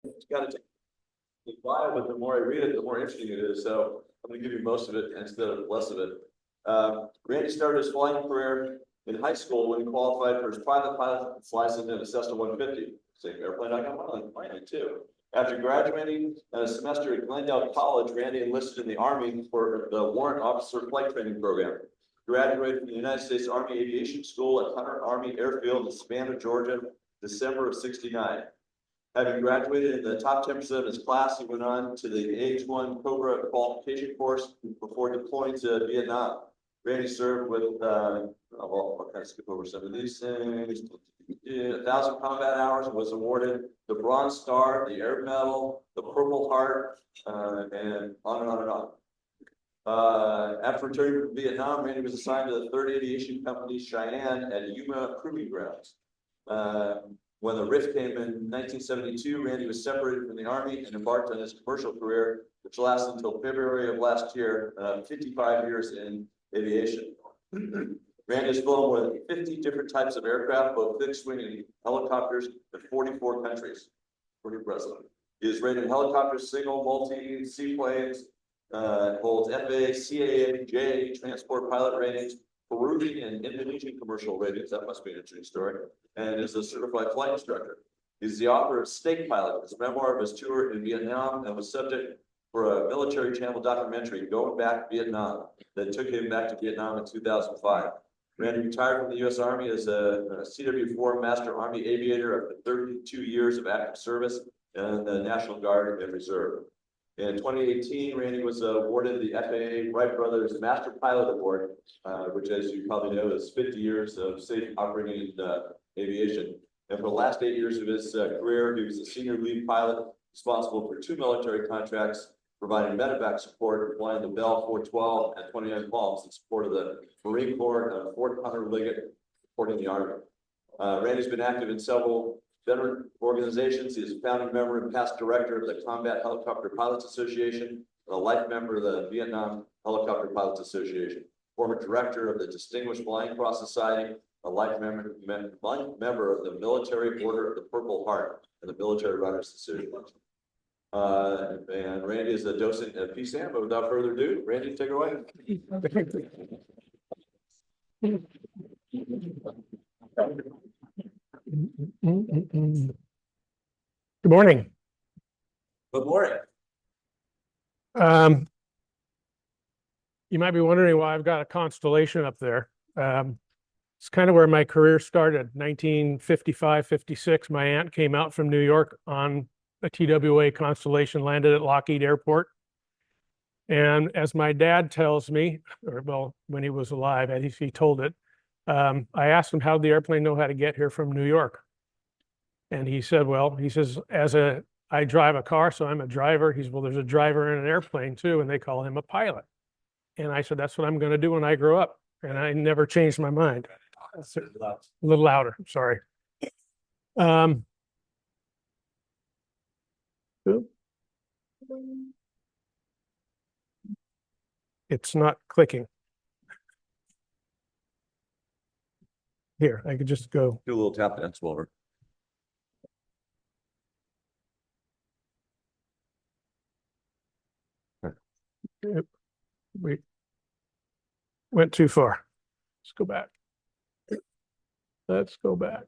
It's got to take the bio, but the more I read it, the more interesting it is. So I'm going to give you most of it instead of less of it. Randy started his flying career in high school when he qualified for his private pilot's license in a Cessna 150. Same airplane I got mine too. After graduating a semester at Glendale College, Randy enlisted in the Army for the Warrant Officer Flight Training Program. Graduated from the United States Army Aviation School at Hunter Army Airfield in Savannah, Georgia, December of '69. Having graduated in the top 10% of his class, he went on to the H-1 Cobra qualification course before deploying to Vietnam. Randy served with, well, I'll kind of skip over some of these things. 1,000 combat hours, and was awarded the Bronze Star, the Air Medal, the Purple Heart, and on and on and on. After returning from Vietnam, Randy was assigned to the 3rd Aviation Company Cheyenne at Yuma Proving Grounds. When the rift came in 1972, Randy was separated from the Army and embarked on his commercial career, which lasted until February of last year, 55 years in aviation. Randy has flown more than 50 different types of aircraft, both fixed wing and helicopters, in 44 countries. Pretty impressive. He is rated helicopters, single, multi, seaplanes, holds FAA, CAA, JA transport pilot ratings, Peruvian and Indonesian commercial ratings. That must be an interesting story. And is a certified flight instructor. He's the author of Snake Pilot, his memoir of his tour in Vietnam, and was subject for a military channel documentary, Going Back Vietnam, that took him back to Vietnam in 2005. Randy retired from the U.S. Army as a CW4 Master Army Aviator after 32 years of active service in the National Guard and Reserve. In 2018, Randy was awarded the FAA Wright Brothers Master Pilot Award, which, as you probably know, is 50 years of safe operating in aviation. And for the last 8 years of his career, he was a senior lead pilot responsible for 2 military contracts, providing medevac support, flying the Bell 412 and 29 Palms in support of the Marine Corps and Fort Hunter Liggett, supporting the Army. Randy's been active in several veteran organizations. He is a founding member and past director of the Combat Helicopter Pilots Association, and a life member of the Vietnam Helicopter Pilots Association, former director of the Distinguished Flying Cross Society, a life member of the Military Order of the Purple Heart and the Military Runners Association. And Randy is a docent at PSAM, but without further ado, Randy, take it away. Good morning. Good morning. You might be wondering why I've got a constellation up there. It's kind of where my career started. 1955, 56, my aunt came out from New York on a TWA Constellation, landed at Lockheed Airport. And as my dad tells me, or well, when he was alive, at least he told it, I asked him how the airplane know how to get here from New York. And he said, well, he says, I drive a car, so I'm a driver. He said, well, there's a driver in an airplane too, and they call him a pilot. And I said, that's what I'm going to do when I grow up. And I never changed my mind. A little louder, sorry. It's not clicking. Here, I could just go. Do a little tap dance over. We went too far. Let's go back. Let's go back.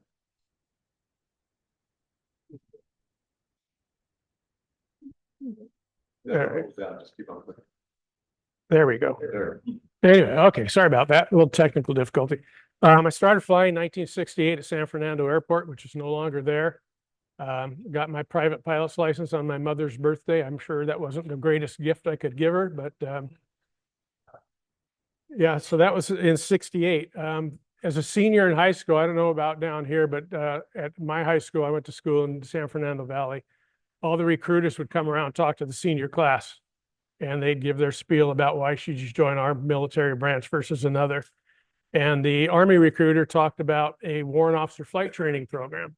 There we go. Anyway, okay, sorry about that. A little technical difficulty. I started flying in 1968 at San Fernando Airport, which is no longer there. Got my private pilot's license on my mother's birthday. I'm sure that wasn't the greatest gift I could give her, but yeah, so that was in '68. As a senior in high school, I don't know about down here, but at my high school, I went to school in San Fernando Valley. All the recruiters would come around and talk to the senior class, and they'd give their spiel about why should you join our military branch versus another. And the Army recruiter talked about a warrant officer flight training program.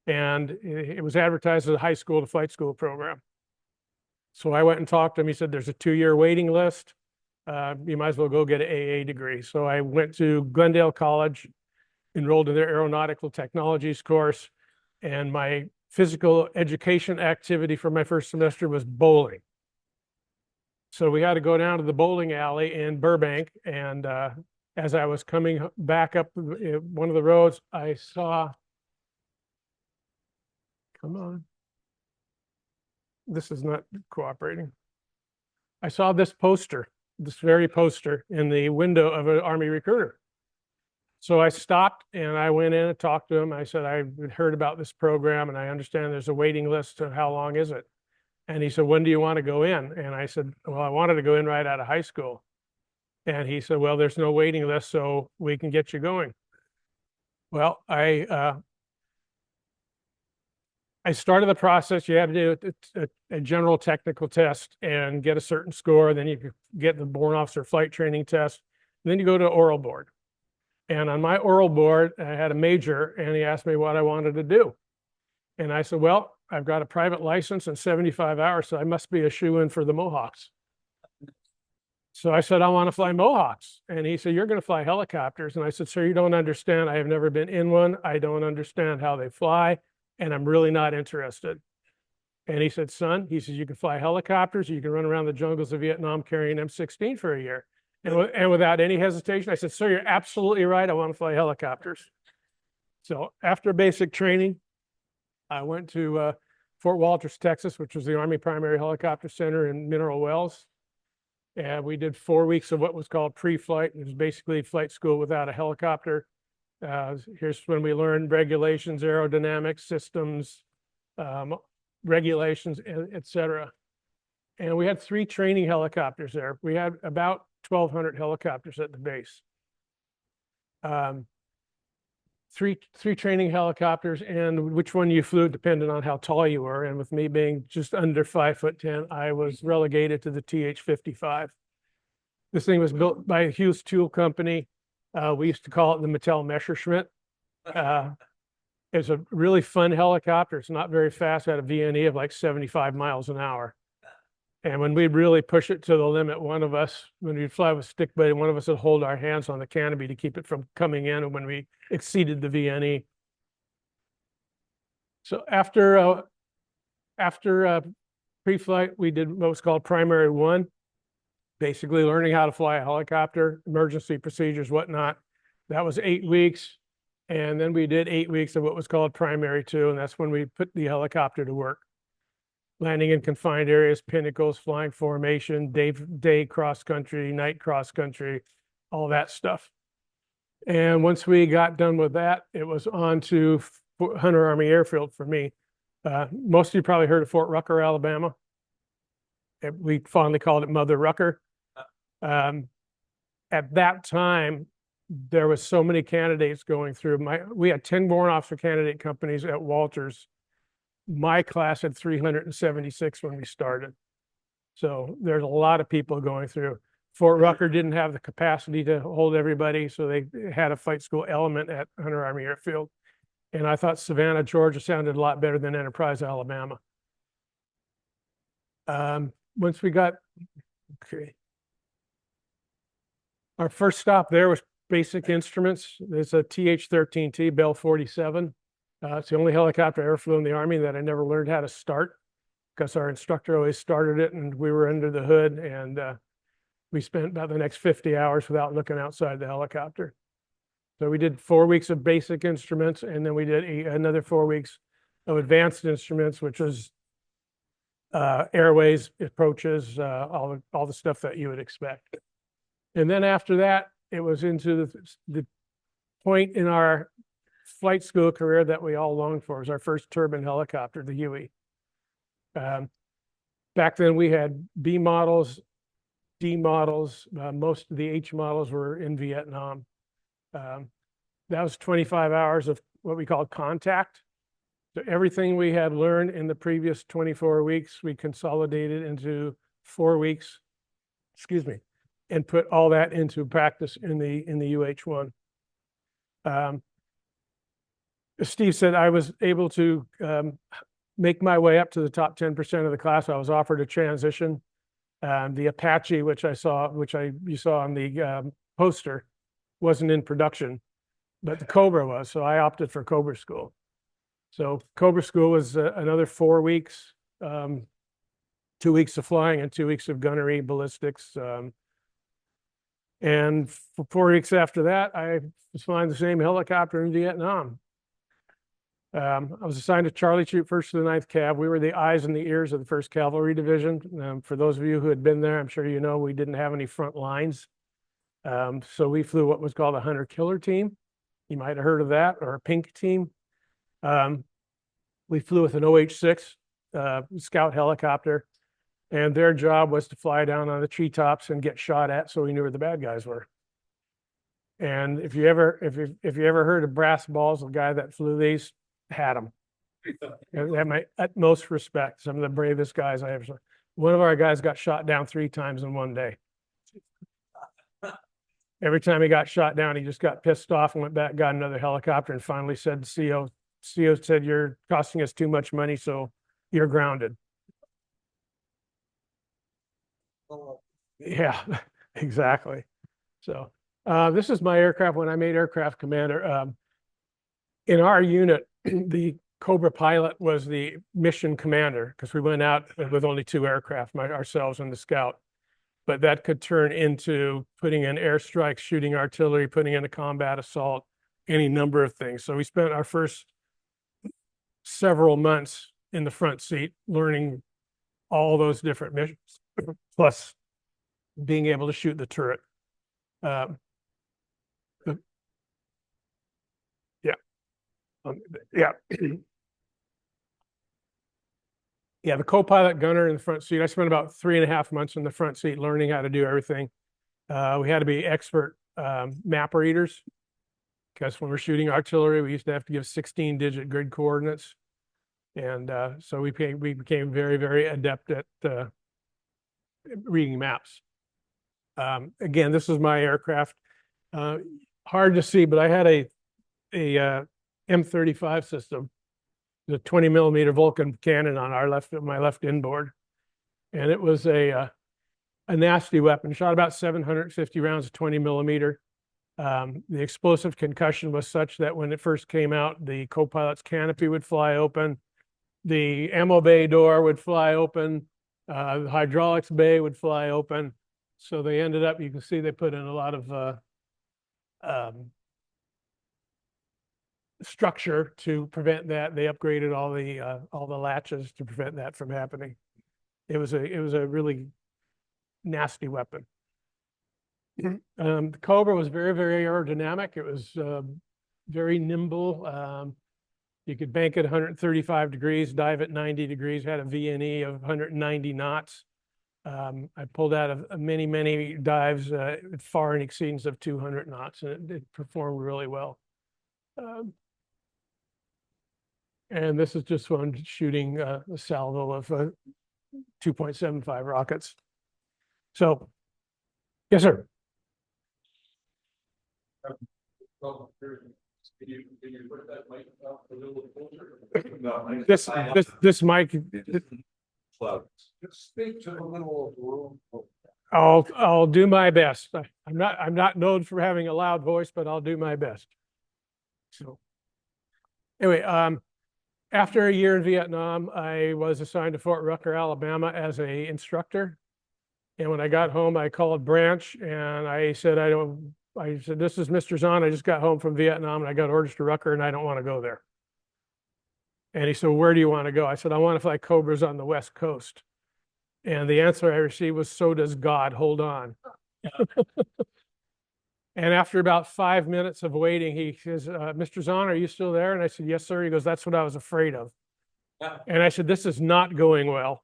And it was advertised as a high school to flight school program. So I went and talked to him. He said, there's a 2-year waiting list. You might as well go get an AA degree. So I went to Glendale College, enrolled in their aeronautical technologies course. And my physical education activity for my first semester was bowling. So we had to go down to the bowling alley in Burbank, and as I was coming back up one of the roads, I saw, come on, this is not cooperating. I saw this poster, this very poster in the window of an Army recruiter. So I stopped and I went in and talked to him. I said, I heard about this program and I understand there's a waiting list. So how long is it? And he said, when do you want to go in? And I said, well, I wanted to go in right out of high school. And he said, well, there's no waiting list, so we can get you going. Well, I started the process. You had to do a general technical test and get a certain score. Then you could get the Born Officer Flight Training Test. And then you go to oral board. And on my oral board, I had a major, and he asked me what I wanted to do. And I said, well, I've got a private license and 75 hours, so I must be a shoo-in for the Mohawks. So I said, I want to fly Mohawks. And he said, you're going to fly helicopters. And I said, sir, you don't understand. I have never been in one. I don't understand how they fly, and I'm really not interested. And he said, son, he says, you can fly helicopters, you can run around the jungles of Vietnam carrying M16 for a year. And without any hesitation, I said, sir, you're absolutely right. I want to fly helicopters. So after basic training, I went to Fort Walters, Texas, which was the Army Primary Helicopter Center in Mineral Wells. And we did 4 weeks of what was called pre-flight. It was basically flight school without a helicopter. Here's when we learned regulations, aerodynamics, systems, regulations, et cetera. And we had 3 training helicopters there. We had about 1,200 helicopters at the base. Three training helicopters, and which one you flew depended on how tall you were. And with me being just under 5'10", I was relegated to the TH-55. This thing was built by a Hughes Tool Company. We used to call it the Mattel Messerschmitt. It's a really fun helicopter. It's not very fast. It had a VNE of like 75 miles an hour. And when we'd really push it to the limit, one of us, when we'd fly with stick buddy, one of us would hold our hands on the canopy to keep it from coming in when we exceeded the VNE. So after pre-flight, we did what was called Primary 1, basically learning how to fly a helicopter, emergency procedures, whatnot. That was 8 weeks. And then we did 8 weeks of what was called Primary 2, and that's when we put the helicopter to work. Landing in confined areas, pinnacles, flying formation, day cross country, night cross country, all that stuff. And once we got done with that, it was on to Hunter Army Airfield for me. Most of you probably heard of Fort Rucker, Alabama. We fondly called it Mother Rucker. At that time, there was so many candidates going through. We had 10 Born Officer candidate companies at Walters. My class had 376 when we started. So there's a lot of people going through. Fort Rucker didn't have the capacity to hold everybody, so they had a flight school element at Hunter Army Airfield. And I thought Savannah, Georgia sounded a lot better than Enterprise, Alabama. Once we got, okay. Our first stop there was basic instruments. There's a TH-13T Bell 47. It's the only helicopter I ever flew in the Army that I never learned how to start, because our instructor always started it and we were under the hood, and we spent about the next 50 hours without looking outside the helicopter. So we did 4 weeks of basic instruments, and then we did another 4 weeks of advanced instruments, which was airways, approaches, all the stuff that you would expect. And then after that, it was into the point in our flight school career that we all longed for. It was our first turbine helicopter, the Huey. Back then we had B models, D models. Most of the H models were in Vietnam. That was 25 hours of what we called contact. So everything we had learned in the previous 24 weeks, we consolidated into 4 weeks, and put all that into practice in the UH-1. Steve said I was able to make my way up to the top 10% of the class. I was offered a transition. The Apache, which you saw on the poster, wasn't in production, but the Cobra was. So I opted for Cobra school. So Cobra School was another 4 weeks, 2 weeks of flying and 2 weeks of gunnery ballistics. And for 4 weeks after that, I was flying the same helicopter in Vietnam. I was assigned to Charlie Troop, 1st to the 9th Cav. We were the eyes and the ears of the 1st Cavalry Division. For those of you who had been there, I'm sure you know we didn't have any front lines. So we flew what was called a hunter-killer team. You might have heard of that, or a pink team. We flew with an OH-6 scout helicopter, and their job was to fly down on the treetops and get shot at, so we knew where the bad guys were. And if you ever heard of brass balls, the guy that flew these had them. I have my utmost respect. Some of the bravest guys I ever saw. One of our guys got shot down 3 times in one day. Every time he got shot down, he just got pissed off and went back, got another helicopter, and finally said to CO said, "You're costing us too much money, so you're grounded." Yeah, exactly. So this is my aircraft when I made aircraft commander. In our unit, the Cobra pilot was the mission commander because we went out with only 2 aircraft, ourselves and the Scout. But that could turn into putting in airstrikes, shooting artillery, putting in a combat assault, any number of things. So we spent our first several months in the front seat learning all those different missions, plus being able to shoot the turret. Yeah. Yeah. Yeah, the co-pilot gunner in the front seat. I spent about 3.5 months in the front seat learning how to do everything. We had to be expert map readers because when we're shooting artillery, we used to have to give 16-digit grid coordinates. And so we became very, very adept at reading maps. Again, this is my aircraft. Hard to see, but I had a M35 system, the 20-millimeter Vulcan cannon on my left inboard, and it was a nasty weapon. Shot about 750 rounds of 20-millimeter. The explosive concussion was such that when it first came out, the co-pilot's canopy would fly open, the ammo bay door would fly open, the hydraulics bay would fly open. So they ended up, you can see they put in a lot of structure to prevent that. They upgraded all the latches to prevent that from happening. It was a really nasty weapon. The Cobra was very, very aerodynamic. It was very nimble. You could bank at 135 degrees, dive at 90 degrees, had a VNE of 190 knots. I pulled out of many, many dives far in exceedance of 200 knots, and it performed really well. And this is just one shooting a salvo of 2.75 rockets. So, yes, sir. This mic. Just speak to the middle of the room. I'll do my best. I'm not known for having a loud voice, but I'll do my best. So anyway, after a year in Vietnam, I was assigned to Fort Rucker, Alabama as an instructor. And when I got home, I called Branch and I said, "This is Mr. Zahn. I just got home from Vietnam and I got orders to Rucker and I don't want to go there." And he said, "Where do you want to go?" I said, "I want to fly Cobras on the West Coast." And the answer I received was, "So does God. Hold on." And after about 5 minutes of waiting, he says, "Mr. Zahn, are you still there?" And I said, "Yes, sir." He goes, "That's what I was afraid of." And I said, "This is not going well."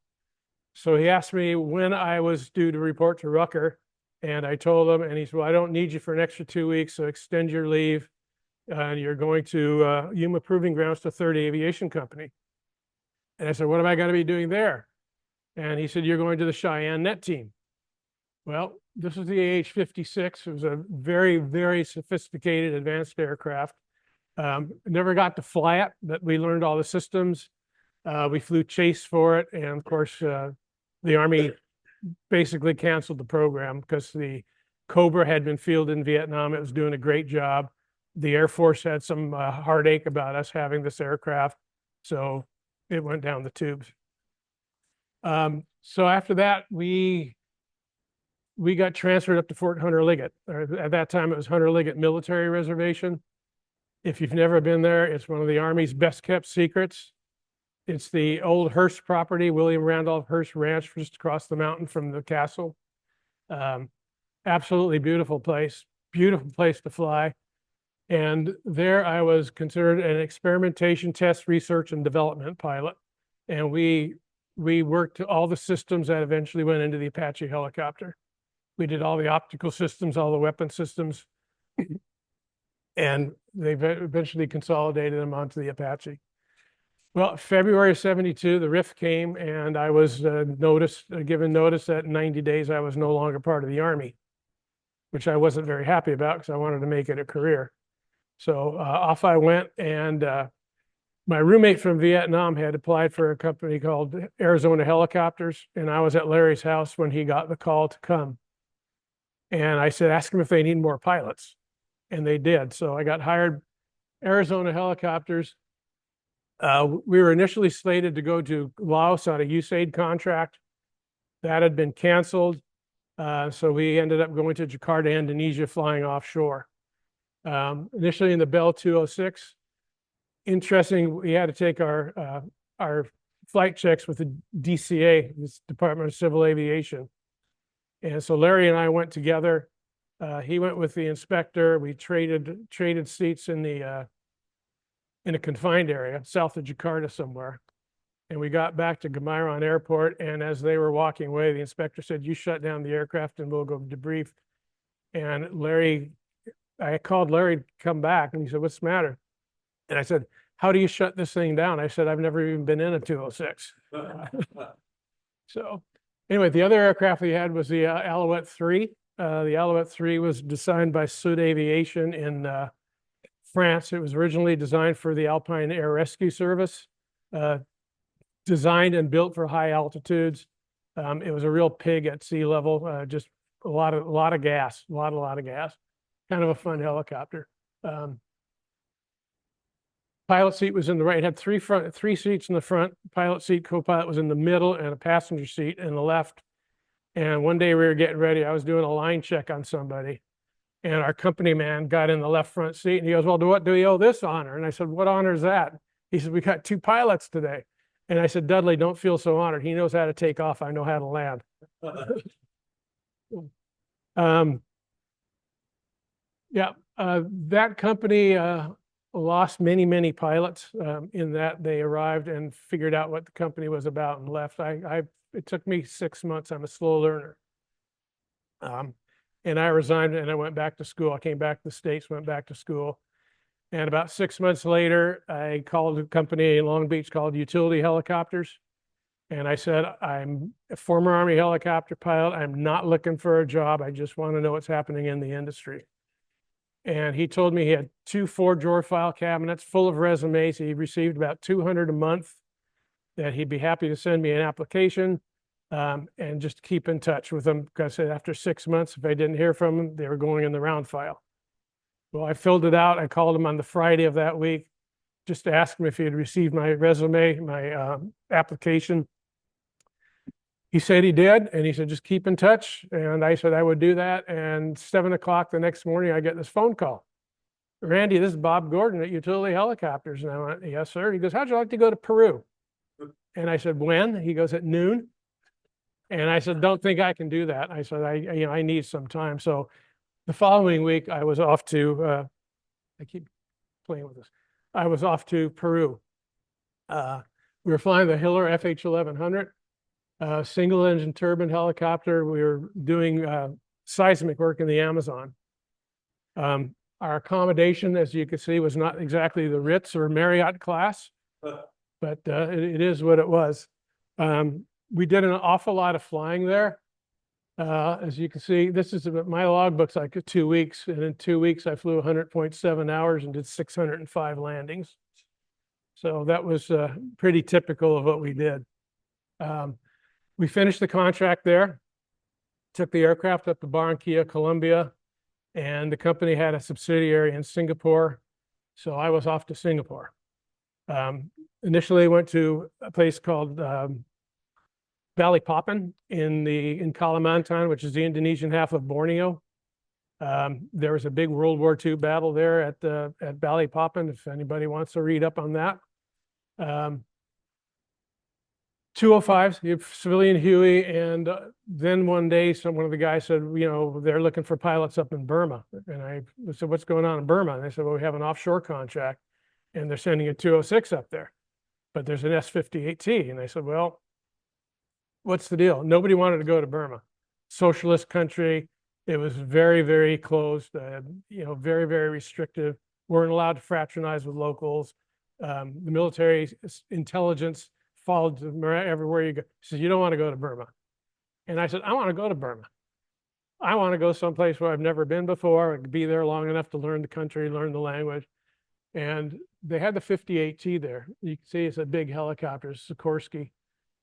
So he asked me when I was due to report to Rucker. And I told him, and he said, "Well, I don't need you for an extra 2 weeks, so extend your leave. And you're going to Yuma Proving Grounds to 3rd Aviation Company." And I said, "What am I going to be doing there?" And he said, "You're going to the Cheyenne Net Team." Well, this was the AH-56. It was a very, very sophisticated advanced aircraft. Never got to fly it, but we learned all the systems. We flew chase for it. And of course, the Army basically canceled the program because the Cobra had been fielded in Vietnam. It was doing a great job. The Air Force had some heartache about us having this aircraft. So it went down the tubes. So after that, we got transferred up to Fort Hunter Liggett. At that time, it was Hunter Liggett Military Reservation. If you've never been there, it's one of the Army's best kept secrets. It's the old Hearst property, William Randolph Hearst Ranch, just across the mountain from the castle. Absolutely beautiful place to fly. And there I was considered an experimentation, test, research, and development pilot. And we worked all the systems that eventually went into the Apache helicopter. We did all the optical systems, all the weapon systems, and they eventually consolidated them onto the Apache. Well, February of 72, the RIF came, and I was given notice that in 90 days I was no longer part of the Army, which I wasn't very happy about because I wanted to make it a career. So off I went, and my roommate from Vietnam had applied for a company called Arizona Helicopters, and I was at Larry's house when he got the call to come. And I said, ask them if they need more pilots. And they did. So I got hired. Arizona Helicopters. We were initially slated to go to Laos on a USAID contract. That had been canceled. So we ended up going to Jakarta, Indonesia, flying offshore. Initially in the Bell 206. Interesting, we had to take our flight checks with the DCA, this Department of Civil Aviation. And so Larry and I went together. He went with the inspector. We traded seats in a confined area south of Jakarta somewhere. And we got back to Gamiron Airport. And as they were walking away, the inspector said, "You shut down the aircraft and we'll go debrief." And I called Larry to come back, and he said, "What's the matter?" And I said, "How do you shut this thing down?" I said, "I've never even been in a 206. So anyway, the other aircraft we had was the Alouette 3. The Alouette 3 was designed by Sud Aviation in France. It was originally designed for the Alpine Air Rescue Service, designed and built for high altitudes. It was a real pig at sea level, just a lot of gas, a lot of gas. Kind of a fun helicopter. Pilot seat was in the right. It had three seats in the front. Pilot seat, co-pilot was in the middle, and a passenger seat in the left. And one day we were getting ready. I was doing a line check on somebody, and our company man got in the left front seat, and he goes, "Well, what do we owe this honor?" And I said, "What honor is that?" He said, "We got 2 pilots today." And I said, "Dudley, don't feel so honored. He knows how to take off. I know how to land." That company lost many pilots in that they arrived and figured out what the company was about and left. It took me 6 months. I'm a slow learner. And I resigned and I went back to school. I came back to the States, went back to school. And about 6 months later, I called a company in Long Beach called Utility Helicopters. And I said, "I'm a former Army helicopter pilot. I'm not looking for a job. I just want to know what's happening in the industry." And he told me he had 2 4-drawer file cabinets full of resumes. He received about 200 a month, that he'd be happy to send me an application and just keep in touch with them, because after 6 months, if I didn't hear from them, they were going in the round file. Well, I filled it out. I called him on the Friday of that week just to ask him if he had received my resume, my application. He said he did, and he said, "Just keep in touch." And I said I would do that. And 7 o'clock the next morning, I get this phone call. "Randy, this is Bob Gordon at Utility Helicopters." And I went, "Yes, sir." He goes, "How'd you like to go to Peru?" And I said, "When?" He goes, "At noon." And I said, "Don't think I can do that." I said, I need some time. So the following week, I was off to, I keep playing with this. I was off to Peru. We were flying the Hiller FH-1100. Single engine turbine helicopter. We were doing seismic work in the Amazon. Our accommodation, as you can see, was not exactly the Ritz or Marriott class, but it is what it was. We did an awful lot of flying there. As you can see, this is my logbook's like 2 weeks, and in 2 weeks I flew 100.7 hours and did 605 landings. So that was pretty typical of what we did. We finished the contract there, took the aircraft up to Barranquilla, Colombia, and the company had a subsidiary in Singapore. So I was off to Singapore. Initially went to a place called Balikpapan in Kalimantan, which is the Indonesian half of Borneo. There was a big World War II battle there at Balikpapan, if anybody wants to read up on that. 205s, you have civilian Huey, and then one day, one of the guys said, they're looking for pilots up in Burma. And I said, what's going on in Burma? And they said, well, we have an offshore contract, and they're sending a 206 up there, but there's an S-58T. And I said, well, what's the deal? Nobody wanted to go to Burma. Socialist country. It was very, very closed, very, very restrictive. Weren't allowed to fraternize with locals. The military intelligence followed everywhere you go. He said, you don't want to go to Burma. And I said, I want to go to Burma. I want to go someplace where I've never been before. I could be there long enough to learn the country, learn the language. And they had the 58T there. You can see it's a big helicopter, Sikorsky.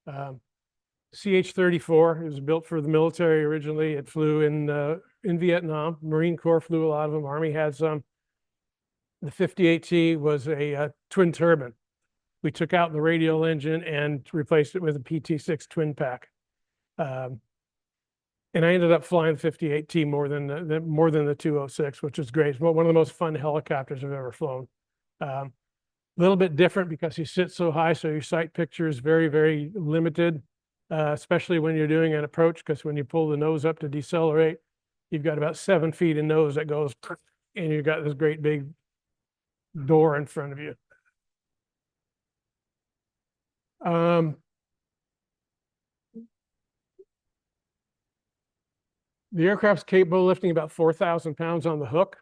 CH-34, it was built for the military originally. It flew in Vietnam. Marine Corps flew a lot of them. Army had some. The 58T was a twin turbine. We took out the radial engine and replaced it with a PT-6 twin pack. And I ended up flying the 58T more than the 206, which is great. It's one of the most fun helicopters I've ever flown. A little bit different because you sit so high, so your sight picture is very, very limited, especially when you're doing an approach, because when you pull the nose up to decelerate, you've got about 7 feet of nose that goes, and you've got this great big door in front of you. The aircraft's capable of lifting about 4,000 pounds on the hook.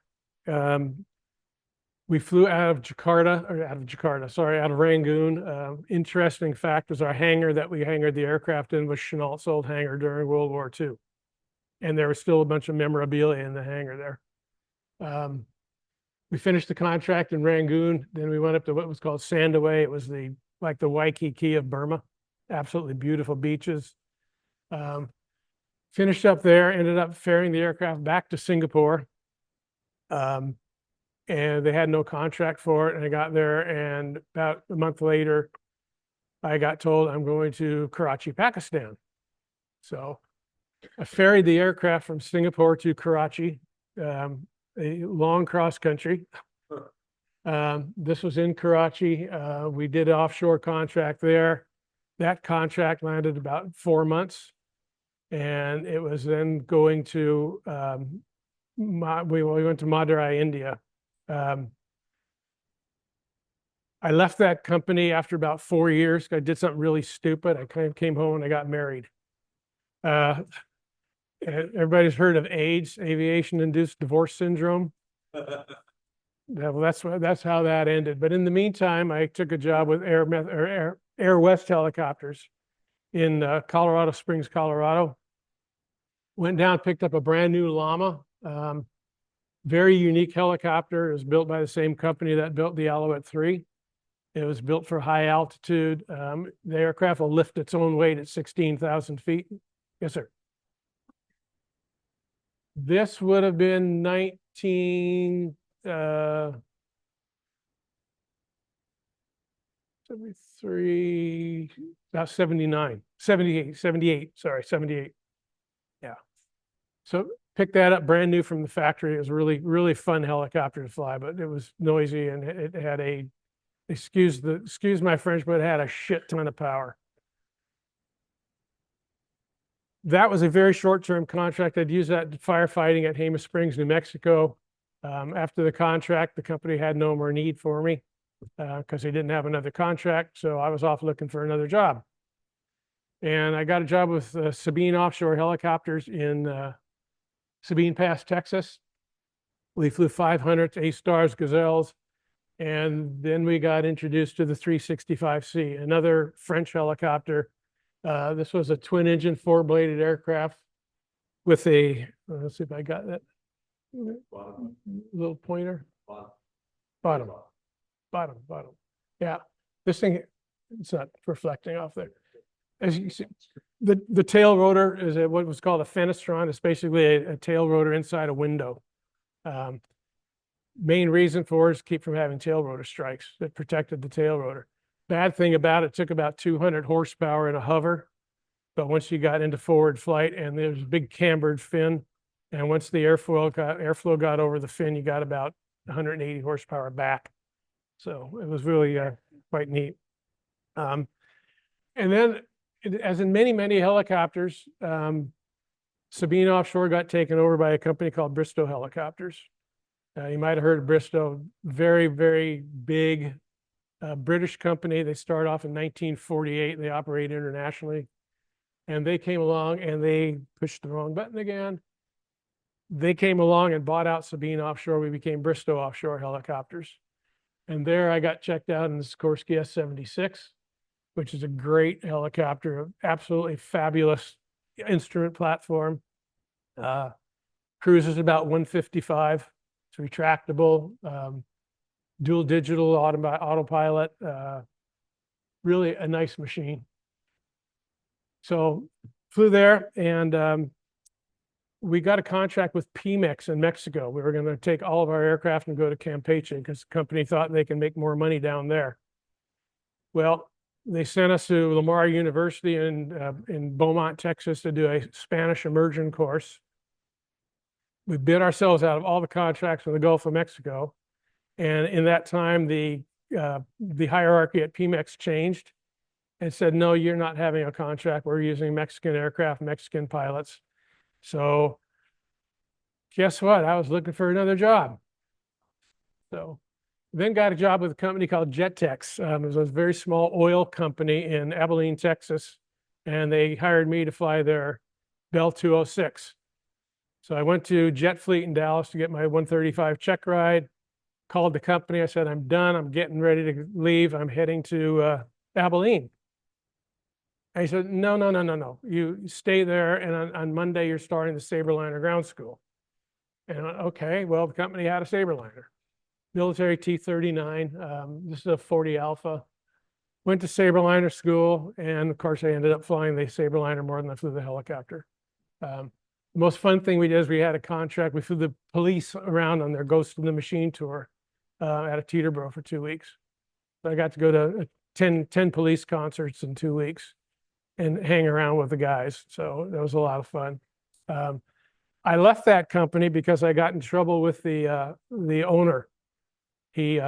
We flew out of Rangoon. Interesting fact was our hangar that we hangared the aircraft in was Chenault's old hangar during World War II. And there was still a bunch of memorabilia in the hangar there. We finished the contract in Rangoon. Then we went up to what was called Sandaway. It was like the Waikiki of Burma. Absolutely beautiful beaches. Finished up there, ended up ferrying the aircraft back to Singapore. And they had no contract for it. And I got there, and about a month later, I got told I'm going to Karachi, Pakistan. So I ferried the aircraft from Singapore to Karachi, a long cross country. This was in Karachi. We did an offshore contract there. That contract landed about 4 months. And it was then going to, we went to Madurai, India. I left that company after about 4 years. I did something really stupid. I kind of came home and I got married. Everybody's heard of AIDS, aviation-induced divorce syndrome. Well, that's how that ended. But in the meantime, I took a job with Air West Helicopters in Colorado Springs, Colorado. Went down, picked up a brand new Llama. Very unique helicopter. It was built by the same company that built the Alouette 3. It was built for high altitude. The aircraft will lift its own weight at 16,000 feet. Yes, sir. This would have been 73, about 78, sorry, 78. Yeah. So picked that up brand new from the factory. It was a really, really fun helicopter to fly, but it was noisy and it had excuse my French, but it had a shit ton of power. That was a very short-term contract. I'd use that firefighting at Jemez Springs, New Mexico. After the contract, the company had no more need for me because they didn't have another contract. So I was off looking for another job. And I got a job with Sabine Offshore Helicopters in Sabine Pass, Texas. We flew 500s, A-Stars, Gazelles. And then we got introduced to the 365C, another French helicopter. This was a twin engine, 4-bladed aircraft with a, let's see if I got that little pointer. Bottom. Yeah, this thing, it's not reflecting off there. As you see, the tail rotor is what was called a fenestron. It's basically a tail rotor inside a window. Main reason for it is keep from having tail rotor strikes that protected the tail rotor. Bad thing about it, took about 200 horsepower in a hover. But once you got into forward flight and there's a big cambered fin, and once the airflow got over the fin, you got about 180 horsepower back. So it was really quite neat. And then, as in many helicopters, Sabine Offshore got taken over by a company called Bristow Helicopters. You might have heard of Bristow, very big British company. They started off in 1948. They operate internationally. And they came along and they pushed the wrong button again. They came along and bought out Sabine Offshore. We became Bristow Offshore Helicopters. And there I got checked out in the Sikorsky S-76, which is a great helicopter, absolutely fabulous instrument platform. Cruises about 155. It's retractable, dual digital autopilot, really a nice machine. So flew there and we got a contract with Pemex in Mexico. We were going to take all of our aircraft and go to Campeche because the company thought they can make more money down there. Well, they sent us to Lamar University in Beaumont, Texas to do a Spanish immersion course. We bid ourselves out of all the contracts in the Gulf of Mexico. And in that time, the hierarchy at Pemex changed and said, no, you're not having a contract. We're using Mexican aircraft, Mexican pilots. So guess what? I was looking for another job. So then got a job with a company called Jettex. It was a very small oil company in Abilene, Texas. And they hired me to fly their Bell 206. So I went to Jet Fleet in Dallas to get my 135 check ride, called the company. I said, I'm done. I'm getting ready to leave. I'm heading to Abilene. And he said, no. You stay there. And on Monday, you're starting the Saberliner ground school. And okay, well, the company had a Saberliner, military T-39. This is a 40 Alpha. Went to Saberliner school. And of course, I ended up flying the Saberliner more than I flew the helicopter. The most fun thing we did is we had a contract. We flew the police around on their Ghost in the Machine tour at a Teterboro for 2 weeks. So I got to go to 10 police concerts in 2 weeks and hang around with the guys. So that was a lot of fun. I left that company because I got in trouble with the owner. He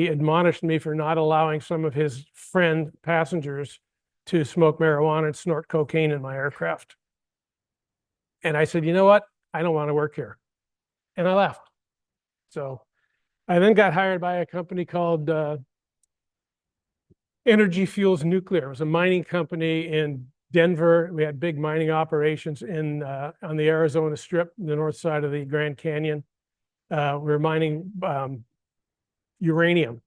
admonished me for not allowing some of his friend passengers to smoke marijuana and snort cocaine in my aircraft. And I said, you know what? I don't want to work here. And I left. So I then got hired by a company called Energy Fuels Nuclear. It was a mining company in Denver. We had big mining operations on the Arizona Strip, the north side of the Grand Canyon. We were mining uranium.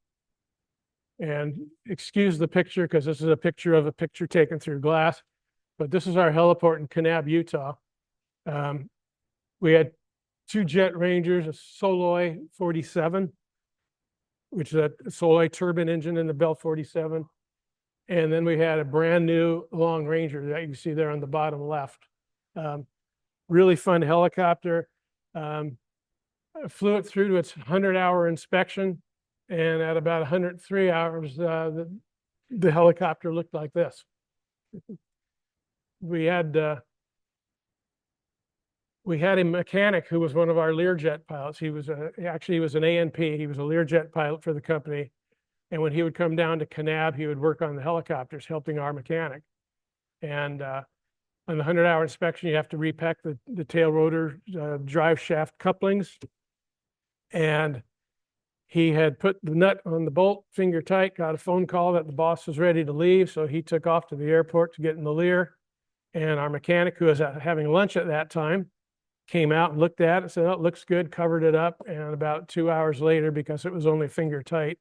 And excuse the picture because this is a picture of a picture taken through glass. But this is our heliport in Kanab, Utah. We had 2 Jet Rangers, a Soloi 47, which is a Soloi turbine engine in the Bell 47. And then we had a brand new Long Ranger that you see there on the bottom left. Really fun helicopter. I flew it through to its 100-hour inspection. And at about 103 hours, the helicopter looked like this. We had a mechanic who was one of our Learjet pilots. He was actually he was an ANP. He was a Learjet pilot for the company. And when he would come down to Kanab, he would work on the helicopters, helping our mechanic. And on the 100-hour inspection, you have to repack the tail rotor drive shaft couplings. And he had put the nut on the bolt, finger tight, got a phone call that the boss was ready to leave. So he took off to the airport to get in the Lear. And our mechanic, who was having lunch at that time, came out and looked at it, said, oh, it looks good, covered it up. And about 2 hours later, because it was only finger tight,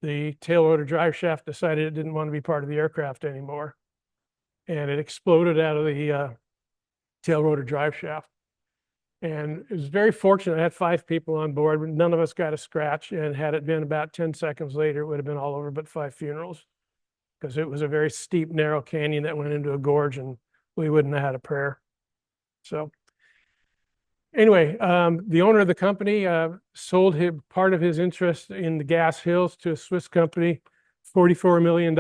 the tail rotor drive shaft decided it didn't want to be part of the aircraft anymore. And it exploded out of the tail rotor drive shaft. And it was very fortunate. I had 5 people on board, but none of us got a scratch. And had it been about 10 seconds later, it would have been all over but 5 funerals, because it was a very steep, narrow canyon that went into a gorge, and we wouldn't have had a prayer. So Anyway, the owner of the company sold him part of his interest in the gas hills to a Swiss company, $44 million.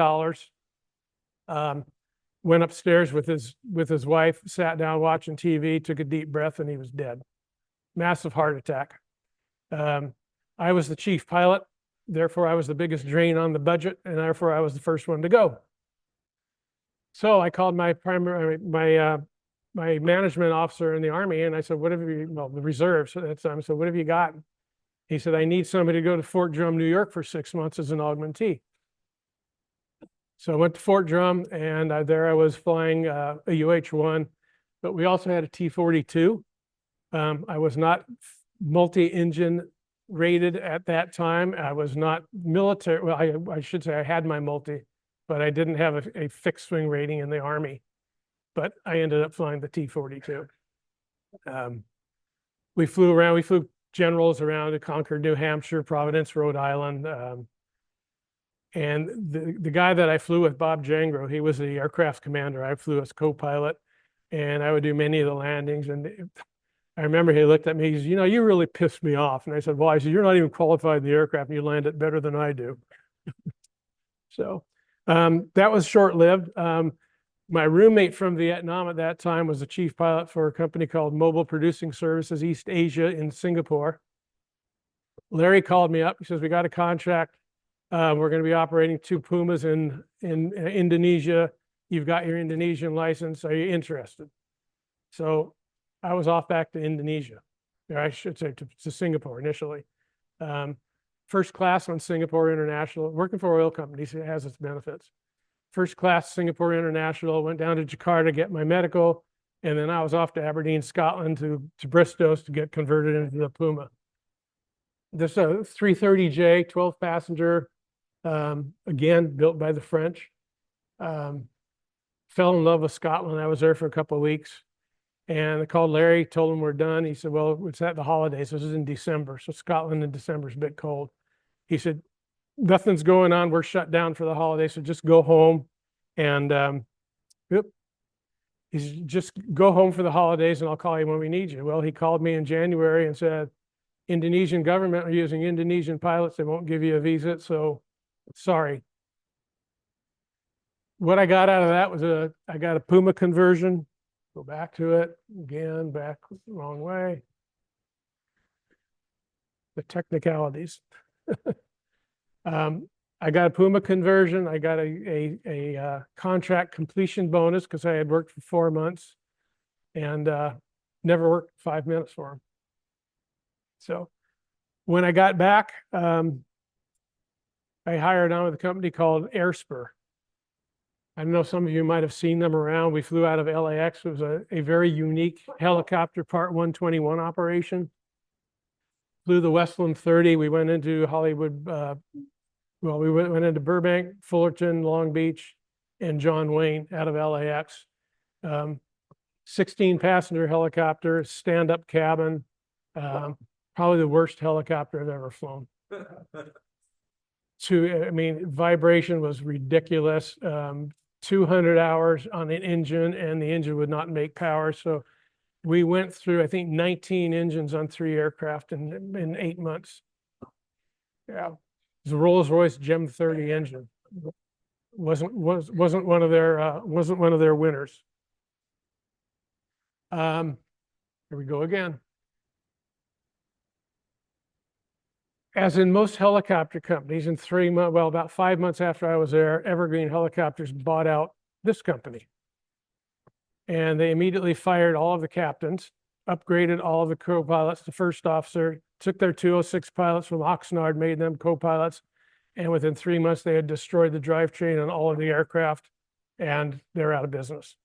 Went upstairs with his wife, sat down watching TV, took a deep breath, and he was dead. Massive heart attack. I was the chief pilot, therefore I was the biggest drain on the budget, and therefore I was the first one to go. So I called my management officer in the Army, and I said, "What have you?" Well, the reserves at that time. So what have you got? He said, "I need somebody to go to Fort Drum, New York, for 6 months as an augmentee." So I went to Fort Drum, and there I was flying a UH-1, but we also had a T-42. I was not multi-engine rated at that time. I was not military. Well, I should say I had my multi, but I didn't have a fixed wing rating in the Army. But I ended up flying the T-42. We flew around. We flew generals around to Concord, New Hampshire, Providence, Rhode Island. And the guy that I flew with, Bob Jangro, he was the aircraft commander. I flew as co-pilot, and I would do many of the landings. And I remember he looked at me, he said, "You know, you really pissed me off." And I said, "Why?" He said, "You're not even qualified in the aircraft, and you land it better than I do." So that was short-lived. My roommate from Vietnam at that time was the chief pilot for a company called Mobile Producing Services East Asia in Singapore. Larry called me up. He says, "We got a contract. We're going to be operating 2 Pumas in Indonesia. You've got your Indonesian license. Are you interested?" So I was off back to Indonesia, or I should say to Singapore initially. First class on Singapore International, working for oil companies, it has its benefits. First class Singapore International, went down to Jakarta to get my medical, and then I was off to Aberdeen, Scotland to Bristow's to get converted into the Puma. This is a 330J, 12 passenger, again, built by the French. Fell in love with Scotland. I was there for a couple of weeks, and I called Larry, told him we're done. He said, "Well, it's at the holidays. This is in December, so Scotland in December is a bit cold." He said, "Nothing's going on. We're shut down for the holidays, so just go home." And he said, "Just go home for the holidays, and I'll call you when we need you." Well, he called me in January and said, "Indonesian government are using Indonesian pilots. They won't give you a visa, so sorry." What I got out of that was I got a Puma conversion. Go back to it again, back the wrong way. The technicalities. I got a Puma conversion. I got a contract completion bonus because I had worked for 4 months and never worked 5 minutes for him. So when I got back, I hired on with a company called Airspur. I know some of you might have seen them around. We flew out of LAX. It was a very unique helicopter Part 121 operation. Flew the Westland 30. We went into Hollywood. We went into Burbank, Fullerton, Long Beach, and John Wayne out of LAX. 16 passenger helicopter, stand-up cabin. Probably the worst helicopter I've ever flown. Vibration was ridiculous. 200 hours on an engine, and the engine would not make power. So we went through, I think, 19 engines on 3 aircraft in 8 months. Yeah, it was a Rolls-Royce Gem 30 engine. Wasn't one of their winners. Here we go again. As in most helicopter companies, in about 5 months after I was there, Evergreen Helicopters bought out this company. And they immediately fired all of the captains, upgraded all of the co-pilots to first officer, took their 206 pilots from Oxnard, made them co-pilots, and within 3 months, they had destroyed the drivetrain on all of the aircraft, and they're out of business.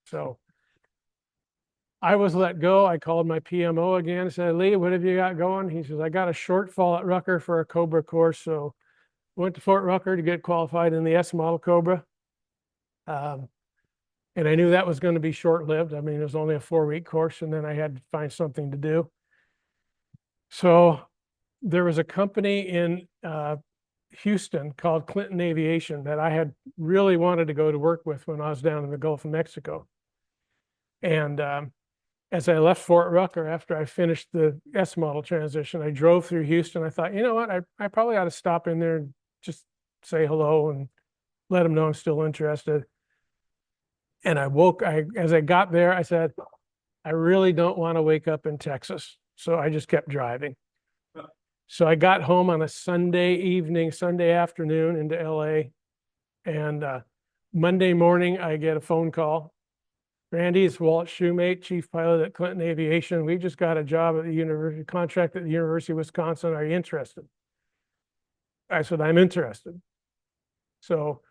So I was let go. I called my PMO again and said, "Lee, what have you got going?" He says, "I got a shortfall at Rucker for a Cobra course." So went to Fort Rucker to get qualified in the S model Cobra. And I knew that was going to be short-lived. I mean, it was only a 4-week course, and then I had to find something to do. So there was a company in Houston called Clinton Aviation that I had really wanted to go to work with when I was down in the Gulf of Mexico. And as I left Fort Rucker after I finished the S model transition, I drove through Houston. I thought, you know what, I probably ought to stop in there and just say hello and let them know I'm still interested. And as I got there, I said, I really don't want to wake up in Texas. So I just kept driving. So I got home on a Sunday evening, Sunday afternoon into LA. And Monday morning, I get a phone call. Randy, it's Walt Shoemate, chief pilot at Clinton Aviation. We just got a job at the university, contract at the University of Wisconsin. Are you interested? I said, I'm interested. So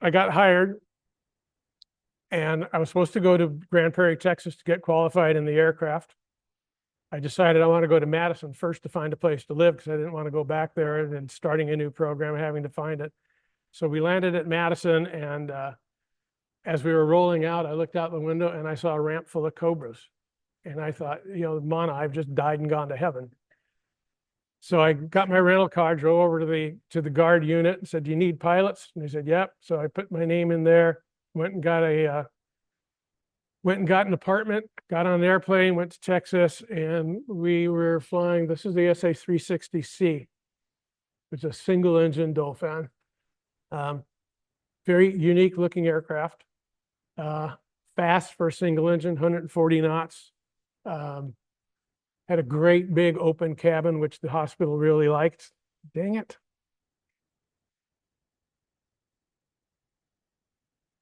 I got hired, and I was supposed to go to Grand Prairie, Texas to get qualified in the aircraft. I decided I want to go to Madison first to find a place to live because I didn't want to go back there and then starting a new program and having to find it. So we landed at Madison, and as we were rolling out, I looked out the window and I saw a ramp full of Cobras. And I thought, you know, Mana, I've just died and gone to heaven. So I got my rental car, drove over to the guard unit and said, do you need pilots? And they said, yep. So I put my name in there, went and got an apartment, got on an airplane, went to Texas, and we were flying. This is the SA-360C, which is a single engine Dauphin. Very unique looking aircraft. Fast for a single engine, 140 knots. Had a great big open cabin, which the hospital really liked. Dang it.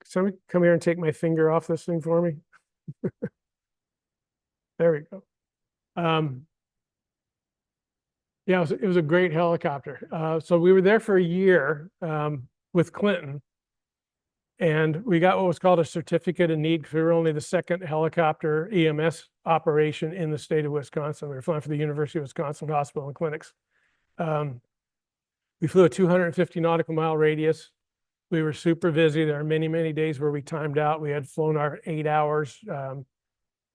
Somebody come here and take my finger off this thing for me. There we go. Yeah, it was a great helicopter. So we were there for a year with Clinton. And we got what was called a certificate of need because we were only the second helicopter EMS operation in the state of Wisconsin. We were flying for the University of Wisconsin Hospital and Clinics. We flew a 250 nautical mile radius. We were super busy. There are many, many days where we timed out. We had flown our 8 hours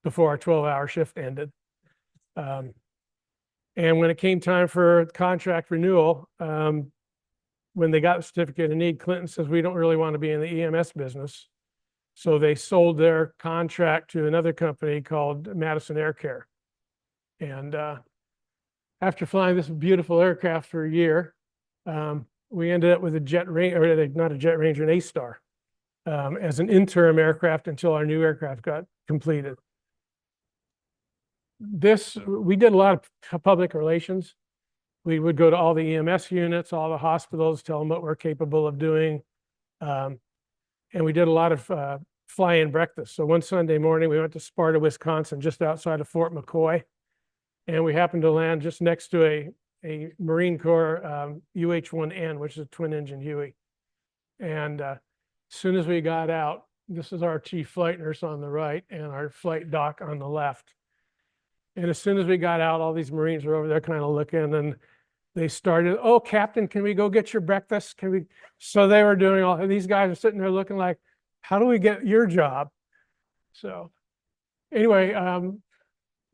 before our 12-hour shift ended. And when it came time for contract renewal, when they got the certificate of need, Clinton says, we don't really want to be in the EMS business. So they sold their contract to another company called Madison Air Care. And after flying this beautiful aircraft for a year, we ended up with a not a Jet Ranger, an A-Star as an interim aircraft until our new aircraft got completed. We did a lot of public relations. We would go to all the EMS units, all the hospitals, tell them what we're capable of doing. And we did a lot of fly-in breakfast. So one Sunday morning, we went to Sparta, Wisconsin, just outside of Fort McCoy. And we happened to land just next to a Marine Corps UH-1N, which is a twin-engine Huey. And as soon as we got out, this is our chief flight nurse on the right and our flight doc on the left. And as soon as we got out, all these Marines were over there kind of looking, and they started, oh, Captain, can we go get your breakfast? Can we? So they were doing all, these guys are sitting there looking like, how do we get your job? So anyway,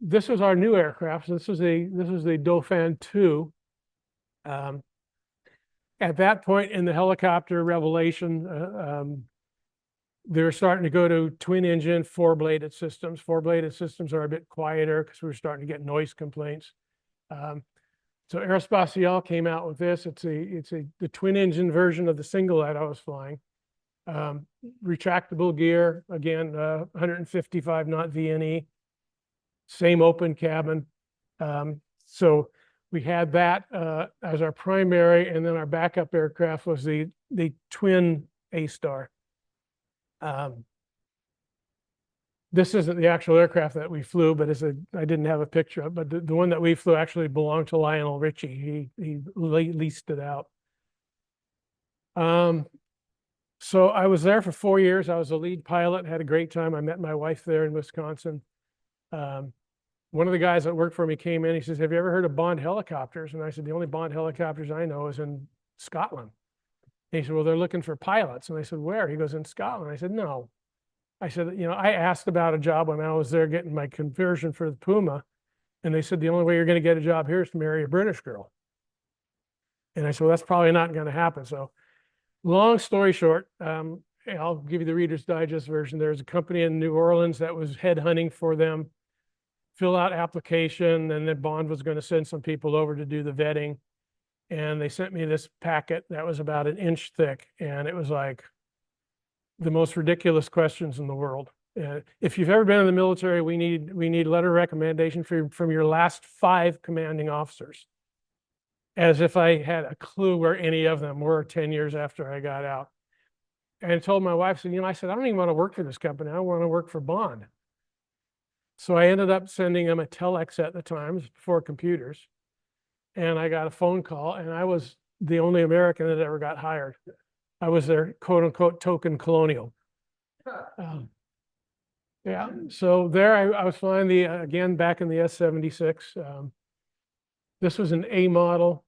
this was our new aircraft. This was the Dauphin II. At that point in the helicopter revelation, they were starting to go to twin engine, four-bladed systems. Four-bladed systems are a bit quieter because we were starting to get noise complaints. So Aerospatiale came out with this. It's the twin engine version of the singlet I was flying. Retractable gear, again, 155 knot VNE, same open cabin. So we had that as our primary, and then our backup aircraft was the twin A-Star. This isn't the actual aircraft that we flew, but I didn't have a picture of it, but the one that we flew actually belonged to Lionel Richie. He leased it out. So I was there for 4 years. I was a lead pilot, had a great time. I met my wife there in Wisconsin. One of the guys that worked for me came in, he says, have you ever heard of Bond helicopters? And I said, the only Bond helicopters I know is in Scotland. And he said, well, they're looking for pilots. And I said, where? He goes, in Scotland. I said, no. I said, you know, I asked about a job when I was there getting my conversion for the Puma. And they said, the only way you're going to get a job here is to marry a British girl. And I said, well, that's probably not going to happen. So long story short, I'll give you the Reader's Digest version. There's a company in New Orleans that was headhunting for them, fill out application, and then Bond was going to send some people over to do the vetting. And they sent me this packet that was about an inch thick, and it was like the most ridiculous questions in the world. If you've ever been in the military, we need letter of recommendation from your last 5 commanding officers. As if I had a clue where any of them were 10 years after I got out. And I told my wife, so, I said, I don't even want to work for this company. I want to work for Bond. So I ended up sending him a telex at the time, before computers. And I got a phone call, and I was the only American that ever got hired. I was their quote unquote token colonial. Yeah, so there I was flying again, back in the S-76. This was an A model.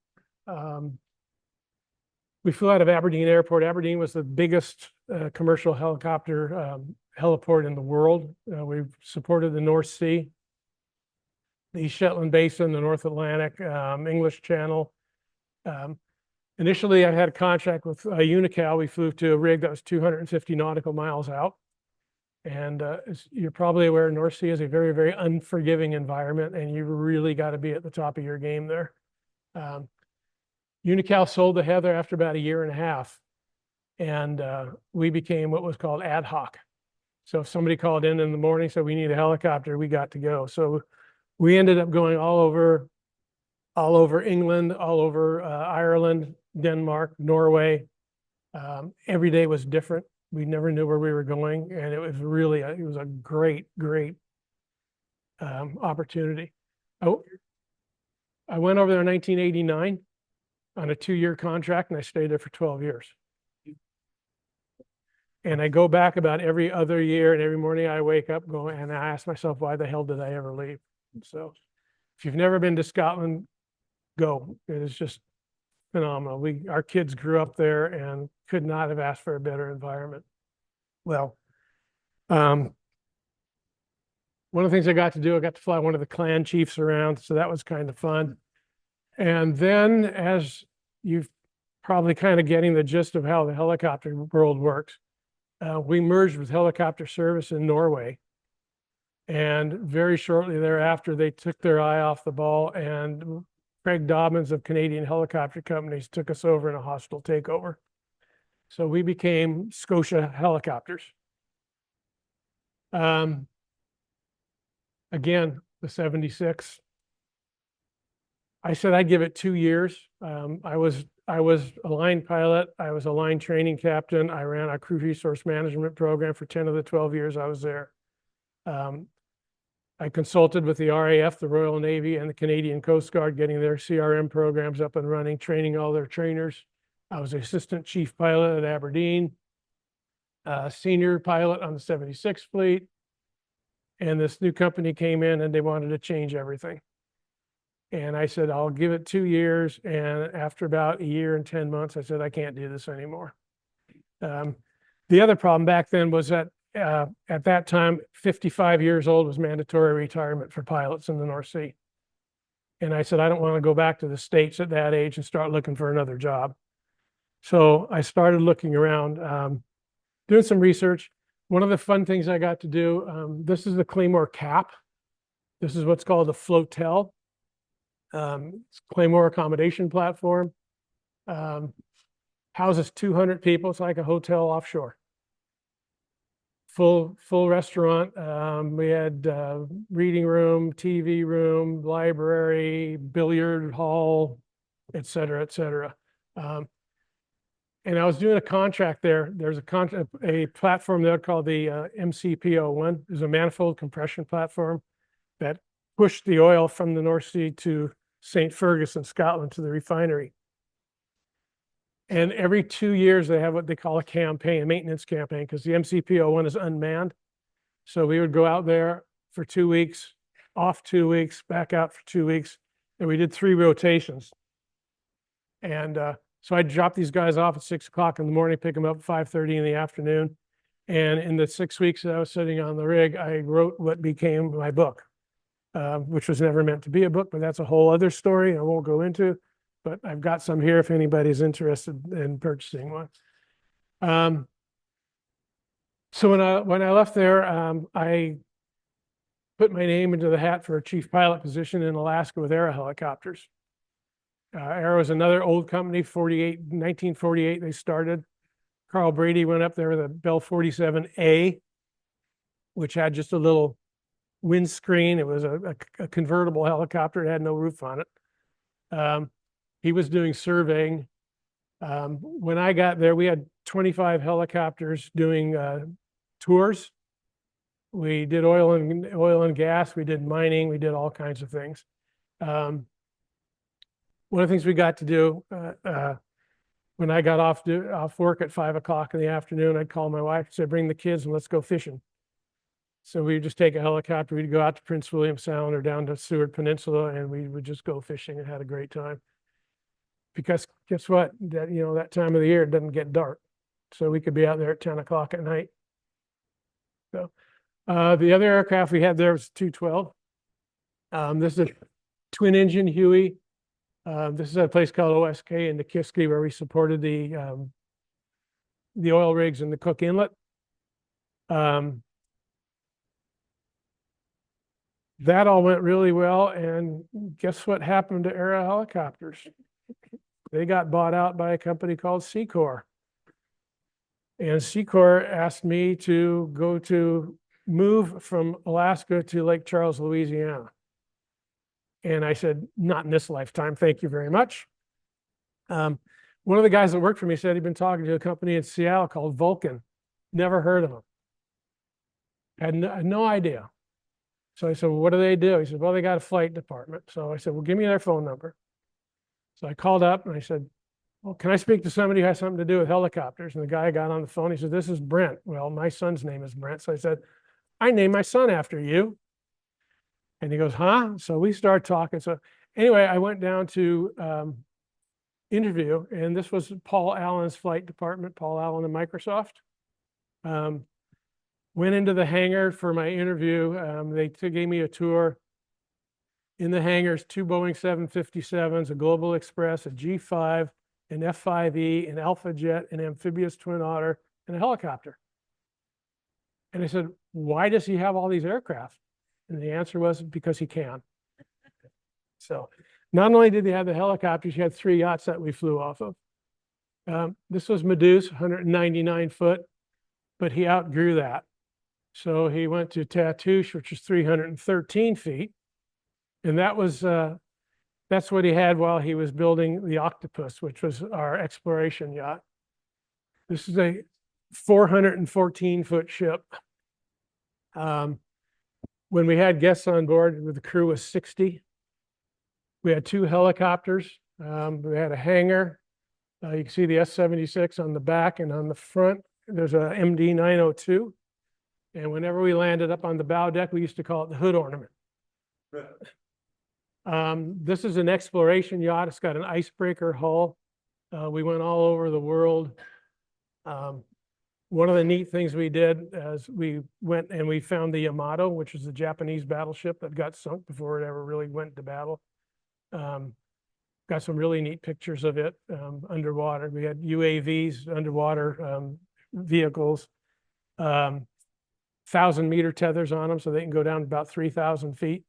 We flew out of Aberdeen Airport. Aberdeen was the biggest commercial helicopter heliport in the world. We supported the North Sea, the East Shetland Basin, the North Atlantic, English Channel. Initially, I had a contract with Unical. We flew to a rig that was 250 nautical miles out. And as you're probably aware, North Sea is a very, very unforgiving environment, and you really got to be at the top of your game there. Unical sold the Heather after about a year and a half, and we became what was called ad hoc. So if somebody called in the morning, said we need a helicopter, we got to go. So we ended up going all over England, all over Ireland, Denmark, Norway. Every day was different. We never knew where we were going, and it was really it was a great opportunity. I went over there in 1989 on a 2-year contract, and I stayed there for 12 years. And I go back about every other year, and every morning I wake up going, and I ask myself, why the hell did I ever leave? So if you've never been to Scotland, go. It is just phenomenal. Our kids grew up there and could not have asked for a better environment. Well, one of the things I got to do, I got to fly one of the clan chiefs around, so that was kind of fun. And then, as you've probably kind of getting the gist of how the helicopter world works, we merged with helicopter service in Norway. And very shortly thereafter, they took their eye off the ball, and Craig Dobbins of Canadian Helicopter Companies took us over in a hostile takeover. So we became Scotia Helicopters. Again, the 76. I said I'd give it 2 years. I was a line pilot. I was a line training captain. I ran a crew resource management program for 10 of the 12 years I was there. I consulted with the RAF, the Royal Navy, and the Canadian Coast Guard, getting their CRM programs up and running, training all their trainers. I was assistant chief pilot at Aberdeen, senior pilot on the 76 fleet. And this new company came in, and they wanted to change everything. And I said, I'll give it 2 years. And after about 1 year and 10 months, I said, I can't do this anymore. The other problem back then was that at that time, 55 years old was mandatory retirement for pilots in the North Sea. And I said, I don't want to go back to the States at that age and start looking for another job. So I started looking around, doing some research. One of the fun things I got to do, this is the Claymore Cap. This is what's called a flotel. It's Claymore accommodation platform. Houses 200 people. It's like a hotel offshore. Full restaurant. We had reading room, TV room, library, billiard hall, et cetera, et cetera. And I was doing a contract there. There's a platform there called the MCP01. It's a manifold compression platform that pushed the oil from the North Sea to St. Fergus in Scotland to the refinery. And every 2 years, they have what they call a campaign, a maintenance campaign, because the MCP01 is unmanned. So we would go out there for 2 weeks, off 2 weeks, back out for 2 weeks. And we did 3 rotations. And so I'd drop these guys off at 6 o'clock in the morning, pick them up at 5:30 in the afternoon. And in the 6 weeks that I was sitting on the rig, I wrote what became my book, which was never meant to be a book, but that's a whole other story I won't go into. But I've got some here if anybody's interested in purchasing one. So when I left there, I put my name into the hat for a chief pilot position in Alaska with Aero Helicopters. Aero is another old company, 1948 they started. Carl Brady went up there with a Bell 47A, which had just a little windscreen. It was a convertible helicopter. It had no roof on it. He was doing surveying. When I got there, we had 25 helicopters doing tours. We did oil and gas. We did mining. We did all kinds of things. One of the things we got to do when I got off work at 5 o'clock in the afternoon, I'd call my wife and say, "Bring the kids and let's go fishing." So we'd just take a helicopter. We'd go out to Prince William Sound or down to Seward Peninsula, and we would just go fishing and had a great time. Because guess what? That time of the year it doesn't get dark, so we could be out there at 10 o'clock at night. So the other aircraft we had there was 212. This is a twin engine Huey. This is a place called OSK in Nikiski where we supported the oil rigs in the Cook Inlet. That all went really well, and guess what happened to Aero Helicopters? They got bought out by a company called Secor. And Secor asked me to move from Alaska to Lake Charles, Louisiana. And I said, not in this lifetime, thank you very much. One of the guys that worked for me said he'd been talking to a company in Seattle called Vulcan. Never heard of them. Had no idea. So I said, well, what do they do? He said, well, they got a flight department. So I said, well, give me their phone number. So I called up and I said, well, can I speak to somebody who has something to do with helicopters? And the guy got on the phone. He said, this is Brent. Well, my son's name is Brent. So I said, I named my son after you. And he goes, huh? So we started talking. So anyway, I went down to interview, and this was Paul Allen's flight department, Paul Allen and Microsoft. Went into the hangar for my interview. They gave me a tour. In the hangars, 2 Boeing 757s, a Global Express, a G5, an F5E, an Alpha Jet, an amphibious twin otter, and a helicopter. And I said, why does he have all these aircraft? And the answer was because he can. So not only did he have the helicopters, he had 3 yachts that we flew off of. This was Medusa, 199 foot, but he outgrew that. So he went to Tatoosh, which is 313 feet. And that's what he had while he was building the Octopus, which was our exploration yacht. This is a 414-foot ship. When we had guests on board, the crew was 60. We had 2 helicopters. We had a hangar. You can see the S-76 on the back, and on the front, there's a MD-902. And whenever we landed up on the bow deck, we used to call it the hood ornament. This is an exploration yacht. It's got an icebreaker hull. We went all over the world. One of the neat things we did is we went and we found the Yamato, which is the Japanese battleship that got sunk before it ever really went to battle. Got some really neat pictures of it underwater. We had UAVs, underwater vehicles, 1,000-meter tethers on them so they can go down about 3,000 feet.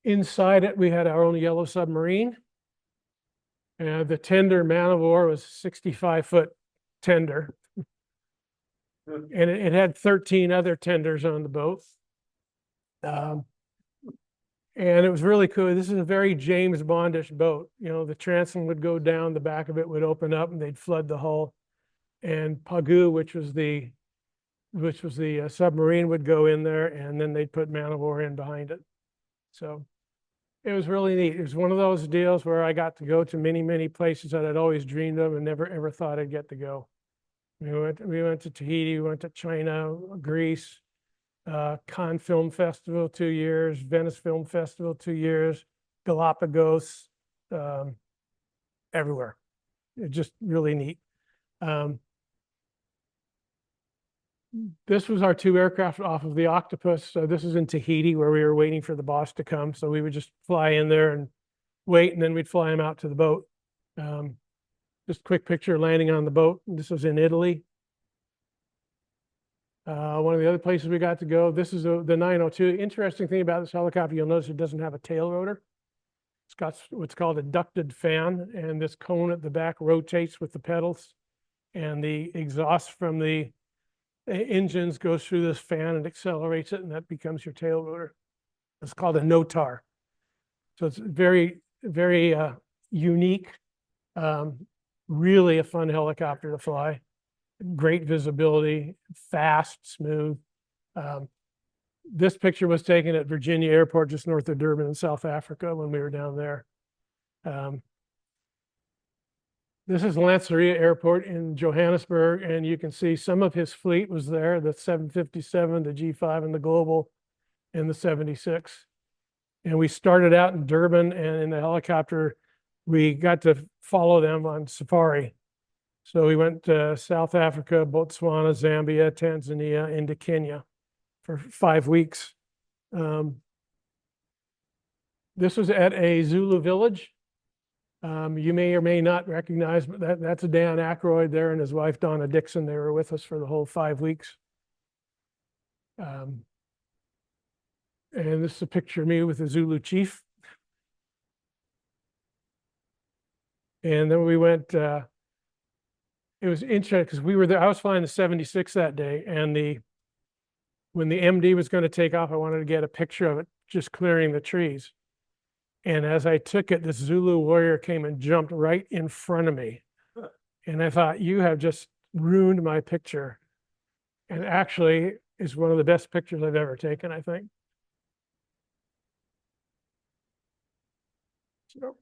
Inside it, we had our own yellow submarine. The tender man of war was 65-foot tender. And it had 13 other tenders on the boat. And it was really cool. This is a very James Bondish boat. The transom would go down, the back of it would open up, and they'd flood the hull. And Pagu, which was the submarine, would go in there, and then they'd put man of war in behind it. So it was really neat. It was one of those deals where I got to go to many, many places that I'd always dreamed of and never ever thought I'd get to go. We went to Tahiti, we went to China, Greece, Cannes Film Festival 2 years, Venice Film Festival 2 years, Galapagos, everywhere. It's just really neat. This was our 2 aircraft off of the Octopus. So this is in Tahiti where we were waiting for the boss to come. So we would just fly in there and wait, and then we'd fly him out to the boat. This Just a quick picture landing on the boat. This was in Italy. One of the other places we got to go, this is the 902. Interesting thing about this helicopter, you'll notice it doesn't have a tail rotor. It's got what's called a ducted fan, and this cone at the back rotates with the pedals, and the exhaust from the engines goes through this fan and accelerates it, and that becomes your tail rotor. It's called a notar. So it's very, very unique, really a fun helicopter to fly. Great visibility, fast, smooth. This picture was taken at Virginia Airport, just north of Durban in South Africa when we were down there. This is Lanseria Airport in Johannesburg, and you can see some of his fleet was there, the 757, the G5, and the Global, and the 76. And we started out in Durban, and in the helicopter, we got to follow them on safari. So we went to South Africa, Botswana, Zambia, Tanzania, into Kenya for 5 weeks. This was at a Zulu village. You may or may not recognize, but that's Dan Aykroyd there and his wife, Donna Dixon. They were with us for the whole 5 weeks. And this is a picture of me with the Zulu chief. And then we went, it was interesting because we were there. I was flying the 76 that day, and when the MD was going to take off, I wanted to get a picture of it just clearing the trees. And as I took it, this Zulu warrior came and jumped right in front of me. And I thought, you have just ruined my picture. And actually, it's one of the best pictures I've ever taken, I think. So,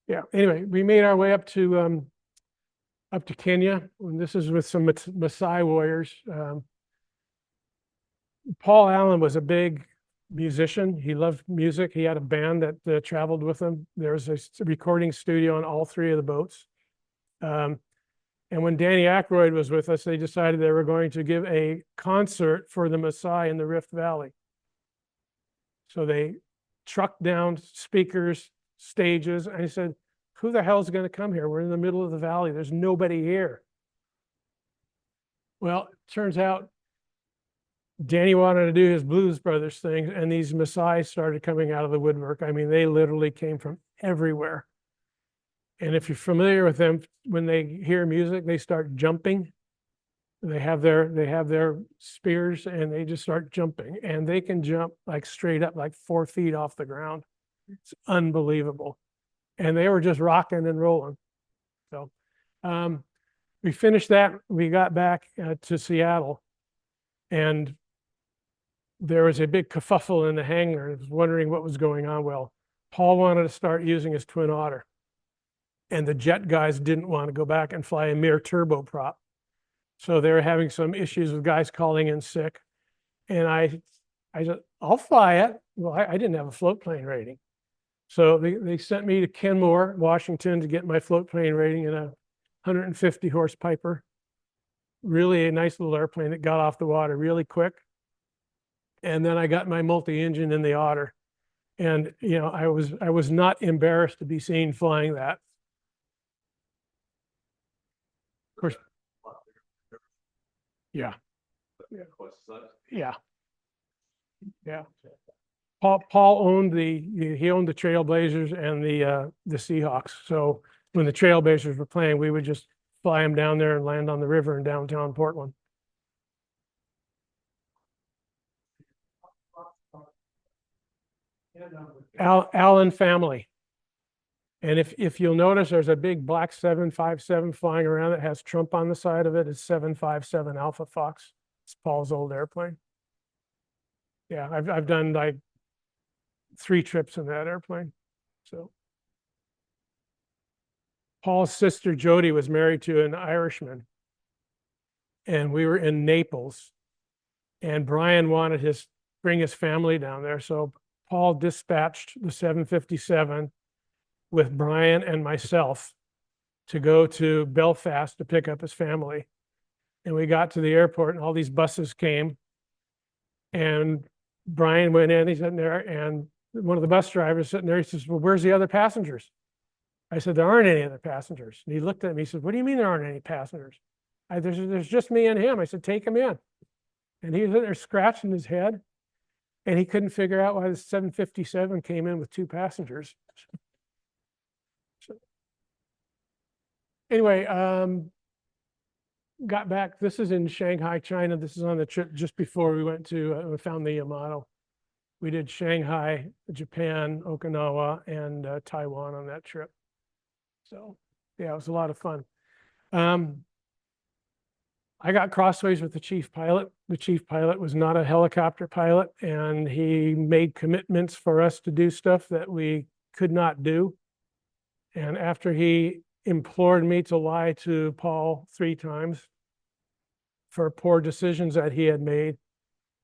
yeah, anyway, we made our way up to Kenya, and this is with some Maasai warriors. Paul Allen was a big musician. He loved music. He had a band that traveled with him. There was a recording studio on all 3 of the boats. And when Danny Aykroyd was with us, they decided they were going to give a concert for the Maasai in the Rift Valley. So they trucked down speakers, stages, and he said, who the hell is going to come here? We're in the middle of the valley. There's nobody here. Well, it turns out Danny wanted to do his Blues Brothers thing, and these Maasai started coming out of the woodwork. I mean, they literally came from everywhere. And if you're familiar with them, when they hear music, they start jumping. They have their spears, and they just start jumping. And they can jump like straight up, like 4 feet off the ground. It's unbelievable. And they were just rocking and rolling. So we finished that. We got back to Seattle, and there was a big kerfuffle in the hangar. I was wondering what was going on. Well, Paul wanted to start using his Twin Otter, and the jet guys didn't want to go back and fly a mere turboprop. So they were having some issues with guys calling in sick. And I said, I'll fly it. Well, I didn't have a float plane rating. So they sent me to Kenmore, Washington, to get my float plane rating in a 150 horse Piper. Really a nice little airplane that got off the water really quick. And then I got my multi-engine in the Otter. And you know, I was not embarrassed to be seen flying that. Of course. Yeah. Yeah. Yeah. Paul owned the Trailblazers and the Seahawks. So when the Trailblazers were playing, we would just fly them down there and land on the river in downtown Portland. Allen family. And if you'll notice, there's a big black 757 flying around that has Trump on the side of it. It's 757 Alpha Fox. It's Paul's old airplane. Yeah, I've done like 3 trips in that airplane. So Paul's sister Jody was married to an Irishman, and we were in Naples, and Brian wanted to bring his family down there. So Paul dispatched the 757 with Brian and myself to go to Belfast to pick up his family. And we got to the airport, and all these buses came, and Brian went in, he's sitting there, and one of the bus drivers sitting there, he says, well, where's the other passengers? I said, there aren't any other passengers. And he looked at me, he said, what do you mean there aren't any passengers? There's just me and him. I said, take him in. And he was there scratching his head, and he couldn't figure out why the 757 came in with 2 passengers. So, anyway, got back. This is in Shanghai, China. This is on the trip just before we went to, we found the Yamato. We did Shanghai, Japan, Okinawa, and Taiwan on that trip. So yeah, it was a lot of fun. I got crossways with the chief pilot. The chief pilot was not a helicopter pilot, and he made commitments for us to do stuff that we could not do. And after he implored me to lie to Paul 3 times for poor decisions that he had made,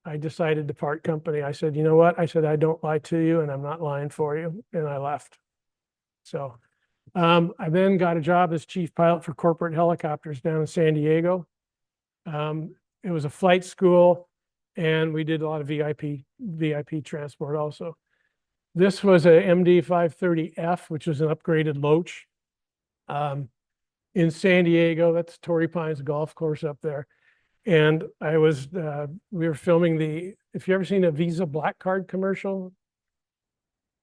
I decided to part company. I said, you know what? I said, I don't lie to you, and I'm not lying for you. And I left. So I then got a job as chief pilot for corporate helicopters down in San Diego. It was a flight school, and we did a lot of VIP transport also. This was a MD 530F, which was an upgraded Loach in San Diego. That's Torrey Pines golf course up there. And we were filming if you ever seen a Visa Black Card commercial?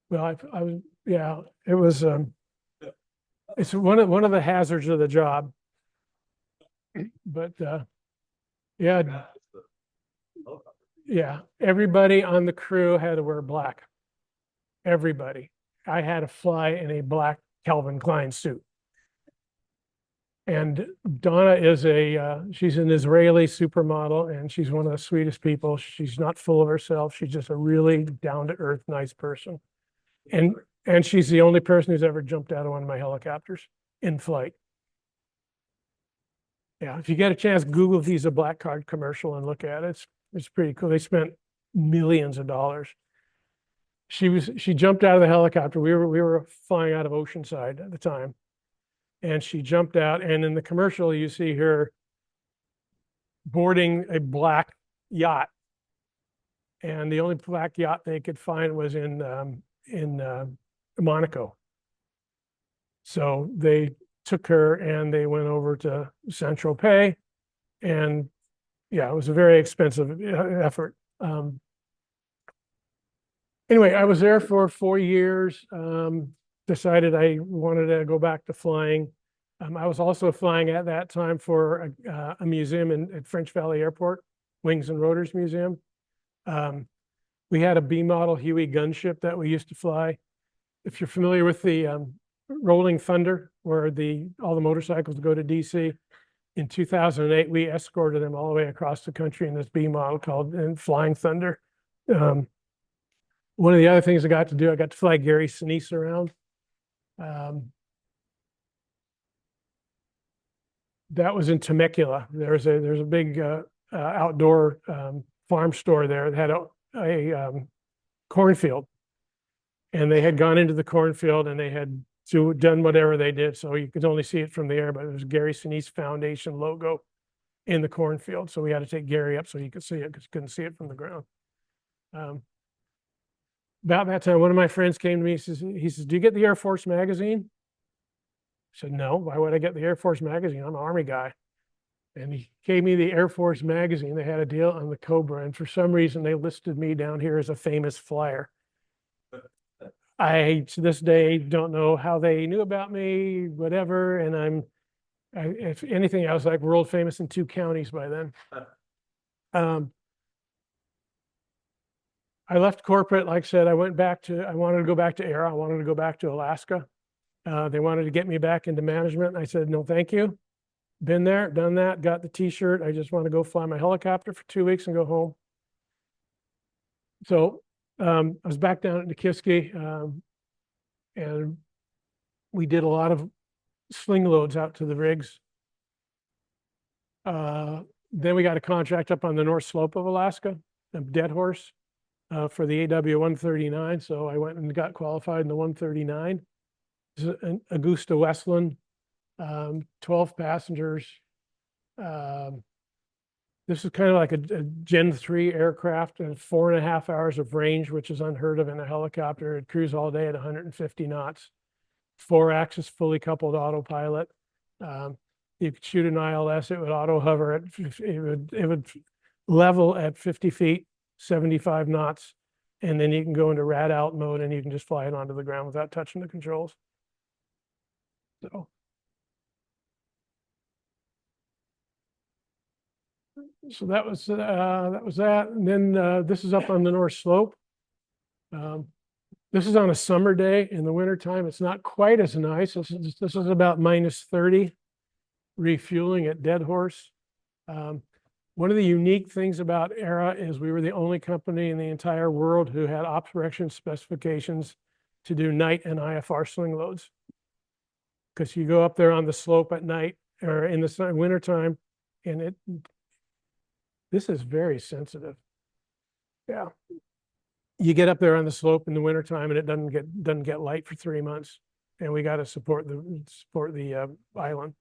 Well, yeah, it was, it's one of the hazards of the job. But yeah, everybody on the crew had to wear black. Everybody. I had to fly in a black Calvin Klein suit. And Donna is she's an Israeli supermodel, and she's one of the sweetest people. She's not full of herself. She's just a really down-to-earth, nice person. And she's the only person who's ever jumped out of one of my helicopters in flight. Yeah, if you get a chance, Google Visa Black Card commercial and look at it. It's pretty cool. They spent millions of dollars. She jumped out of the helicopter. We were flying out of Oceanside at the time. And she jumped out, and in the commercial, you see her boarding a black yacht. And the only black yacht they could find was in Monaco. So they took her and they went over to Saint-Tropez, and yeah, it was a very expensive effort. Anyway, I was there for 4 years. Decided I wanted to go back to flying. I was also flying at that time for a museum at French Valley Airport, Wings and Rotors Museum. We had a B model Huey gunship that we used to fly. If you're familiar with the Rolling Thunder, where all the motorcycles go to DC, in 2008, we escorted them all the way across the country in this B model called Flying Thunder. One of the other things I got to do, I got to fly Gary Sinise around. That was in Temecula. There's a big outdoor farm store there that had a cornfield, and they had gone into the cornfield and they had done whatever they did, so you could only see it from the air, but it was Gary Sinise Foundation logo in the cornfield. So we had to take Gary up so you could see it, because you couldn't see it from the ground. About that time, one of my friends came to me. He says, do you get the Air Force magazine? I said, no. Why would I get the Air Force magazine? I'm an Army guy. And he gave me the Air Force magazine. They had a deal on the Cobra, and for some reason they listed me down here as a famous flyer. I, to this day, don't know how they knew about me, whatever. And if anything, I was like world famous in 2 counties by then. I left corporate. Like I said, I wanted to go back to air. I wanted to go back to Alaska. They wanted to get me back into management. I said, no, thank you. Been there, done that, got the t-shirt. I just want to go fly my helicopter for 2 weeks and go home. So I was back down at Nikiski, and we did a lot of sling loads out to the rigs. Then we got a contract up on the North Slope of Alaska, a dead horse, for the AW-139. So I went and got qualified in the 139. This is an Augusta Westland, 12 passengers. This is kind of like a Gen 3 aircraft, and 4.5 hours of range, which is unheard of in a helicopter. It cruised all day at 150 knots. 4-axis fully coupled autopilot. You could shoot an ILS, it would auto hover it would level at 50 feet, 75 knots, and then you can go into rad alt mode and you can just fly it onto the ground without touching the controls. So that was that. And then this is up on the North Slope. This is on a summer day. In the wintertime, it's not quite as nice. This is about -30, refueling at Dead Horse. One of the unique things about ERA is we were the only company in the entire world who had operation specifications to do night and IFR sling loads. Because you go up there on the slope at night or in the wintertime, and this is very sensitive. Yeah. You get up there on the slope in the wintertime and it doesn't get light for 3 months. And we got to support the island.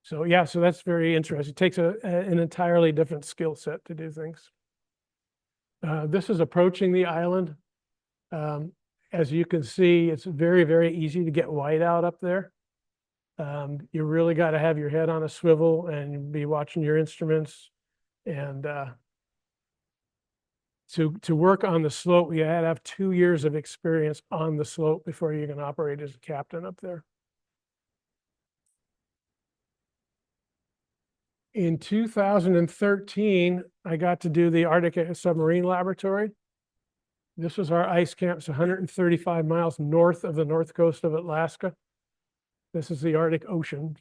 So yeah, so that's very interesting. It takes an entirely different skill set to do things. This is approaching the island. As you can see, it's very, very easy to get white out up there. You really got to have your head on a swivel and be watching your instruments. And to work on the slope, you had to have 2 years of experience on the slope before you can operate as a captain up there. In 2013, I got to do the Arctic Submarine Laboratory. This was our ice camp. It's 135 miles north of the north coast of Alaska. This is the Arctic Ocean.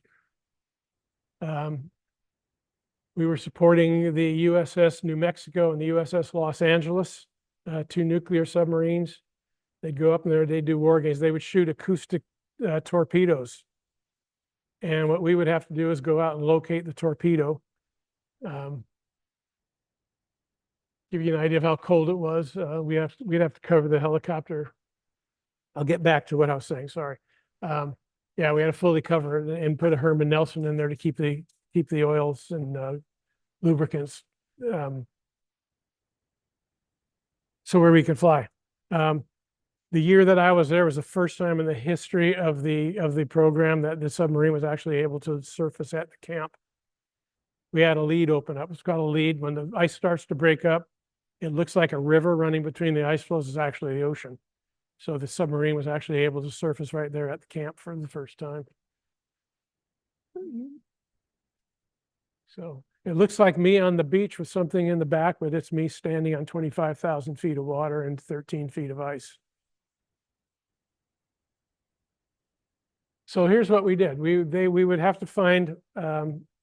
We were supporting the USS New Mexico and the USS Los Angeles, 2 nuclear submarines. They'd go up there, they'd do war games. They would shoot acoustic torpedoes. And what we would have to do is go out and locate the torpedo. Give you an idea of how cold it was. We'd have to cover the helicopter. I'll get back to what I was saying, sorry. Yeah, we had to fully cover it and put a Herman Nelson in there to keep the oils and lubricants so where we could fly. The year that I was there was the first time in the history of the program that the submarine was actually able to surface at the camp. We had a lead open up. It's called a lead. When the ice starts to break up, it looks like a river running between the ice floes is actually the ocean. So the submarine was actually able to surface right there at the camp for the first time. So it looks like me on the beach with something in the back, but it's me standing on 25,000 feet of water and 13 feet of ice. So here's what we did. We would have to find,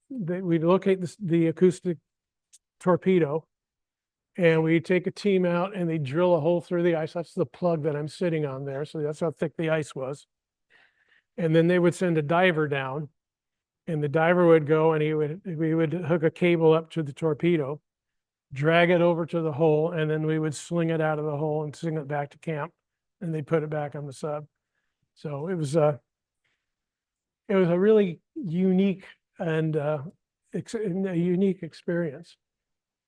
we'd locate the acoustic torpedo, and we'd take a team out and they'd drill a hole through the ice. That's the plug that I'm sitting on there. So that's how thick the ice was. And then they would send a diver down, and the diver would go and we would hook a cable up to the torpedo, drag it over to the hole, and then we would sling it out of the hole and sling it back to camp, and they'd put it back on the sub. So it was a really unique and a unique experience.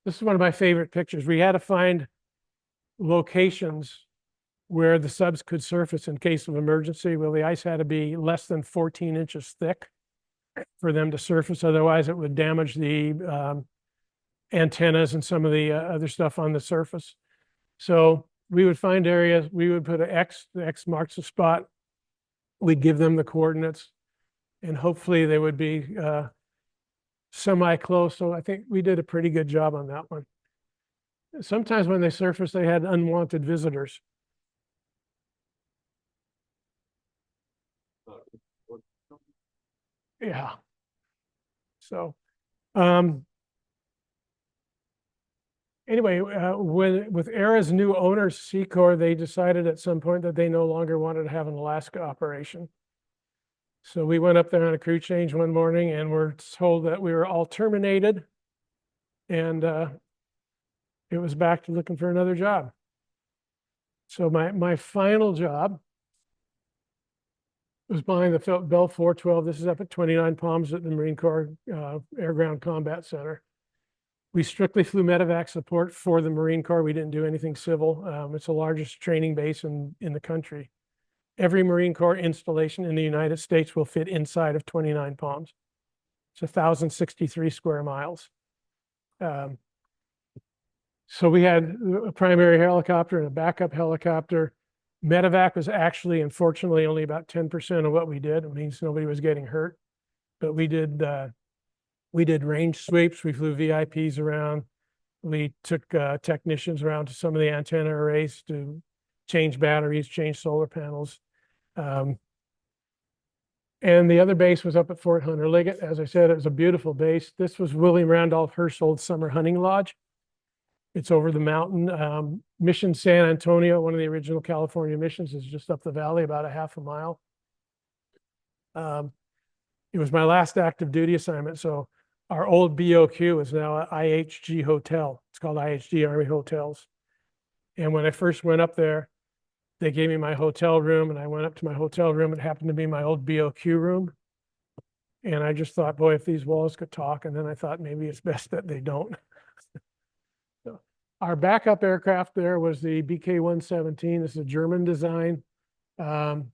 This is one of my favorite pictures. We had to find locations where the subs could surface in case of emergency. Well, the ice had to be less than 14 inches thick for them to surface. Otherwise, it would damage the antennas and some of the other stuff on the surface. So we would find areas, we would put an X, the X marks the spot. We'd give them the coordinates, and hopefully they would be semi-close. So I think we did a pretty good job on that one. Sometimes when they surfaced, they had unwanted visitors. Yeah. So anyway, with ERA's new owners, Secor, they decided at some point that they no longer wanted to have an Alaska operation. So we went up there on a crew change one morning and were told that we were all terminated, and it was back to looking for another job. So my final job was behind the Bell 412. This is up at 29 Palms at the Marine Corps Air Ground Combat Center. We strictly flew medevac support for the Marine Corps. We didn't do anything civil. It's the largest training base in the country. every Marine Corps installation in the United States will fit inside of 29 palms. It's 1,063 square miles. So we had a primary helicopter and a backup helicopter. Medevac was actually, unfortunately, only about 10% of what we did. It means nobody was getting hurt. But we did range sweeps. We flew VIPs around. We took technicians around to some of the antenna arrays to change batteries, change solar panels. And the other base was up at Fort Hunter Liggett. As I said, it was a beautiful base. This was William Randolph Hearst's old summer hunting lodge. It's over the mountain. Mission San Antonio, one of the original California missions, is just up the valley, about a half a mile. It was my last active duty assignment. So our old BOQ is now an IHG hotel. It's called IHG Army Hotels. And when I first went up there, they gave me my hotel room, and I went up to my hotel room. It happened to be my old BOQ room. And I just thought, boy, if these walls could talk. And then I thought maybe it's best that they don't. So our backup aircraft there was the BK-117. This is a German design. Probably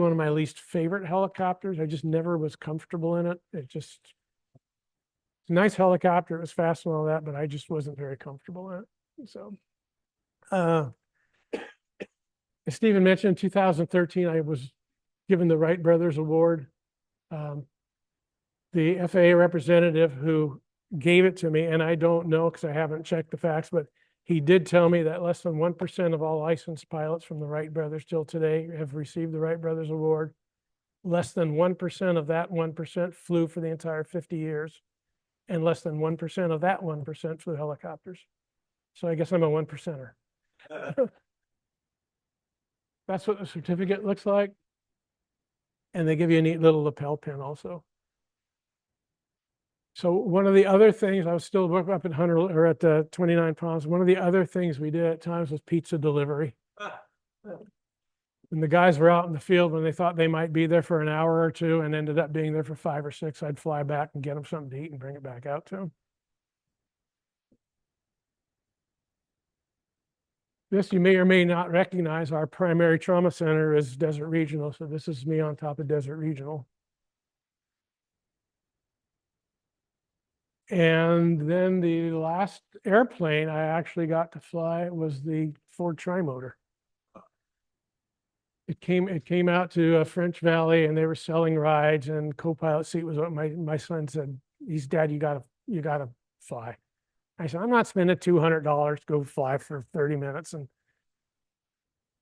one of my least favorite helicopters. I just never was comfortable in it. It's a nice helicopter. It was fast and all that, but I just wasn't very comfortable in it. So, as Stephen mentioned, in 2013, I was given the Wright Brothers Award. The FAA representative who gave it to me, and I don't know because I haven't checked the facts, but he did tell me that less than 1% of all licensed pilots from the Wright brothers till today have received the Wright Brothers Award. Less than 1% of that 1% flew for the entire 50 years. And less than 1% of that 1% flew helicopters. So I guess I'm a 1%er. That's what the certificate looks like. And they give you a neat little lapel pin also. So one of the other things, I was still up at Hunter or at 29 Palms. One of the other things we did at times was pizza delivery. And the guys were out in the field when they thought they might be there for an hour or two and ended up being there for 5 or 6. I'd fly back and get them something to eat and bring it back out to them. This you may or may not recognize. Our primary trauma center is Desert Regional. So this is me on top of Desert Regional. And then the last airplane I actually got to fly was the Ford Trimotor. It came out to French Valley, and they were selling rides, and co-pilot seat was what my son said. He's, Dad, you gotta fly. I said, I'm not spending $200 to go fly for 30 minutes. And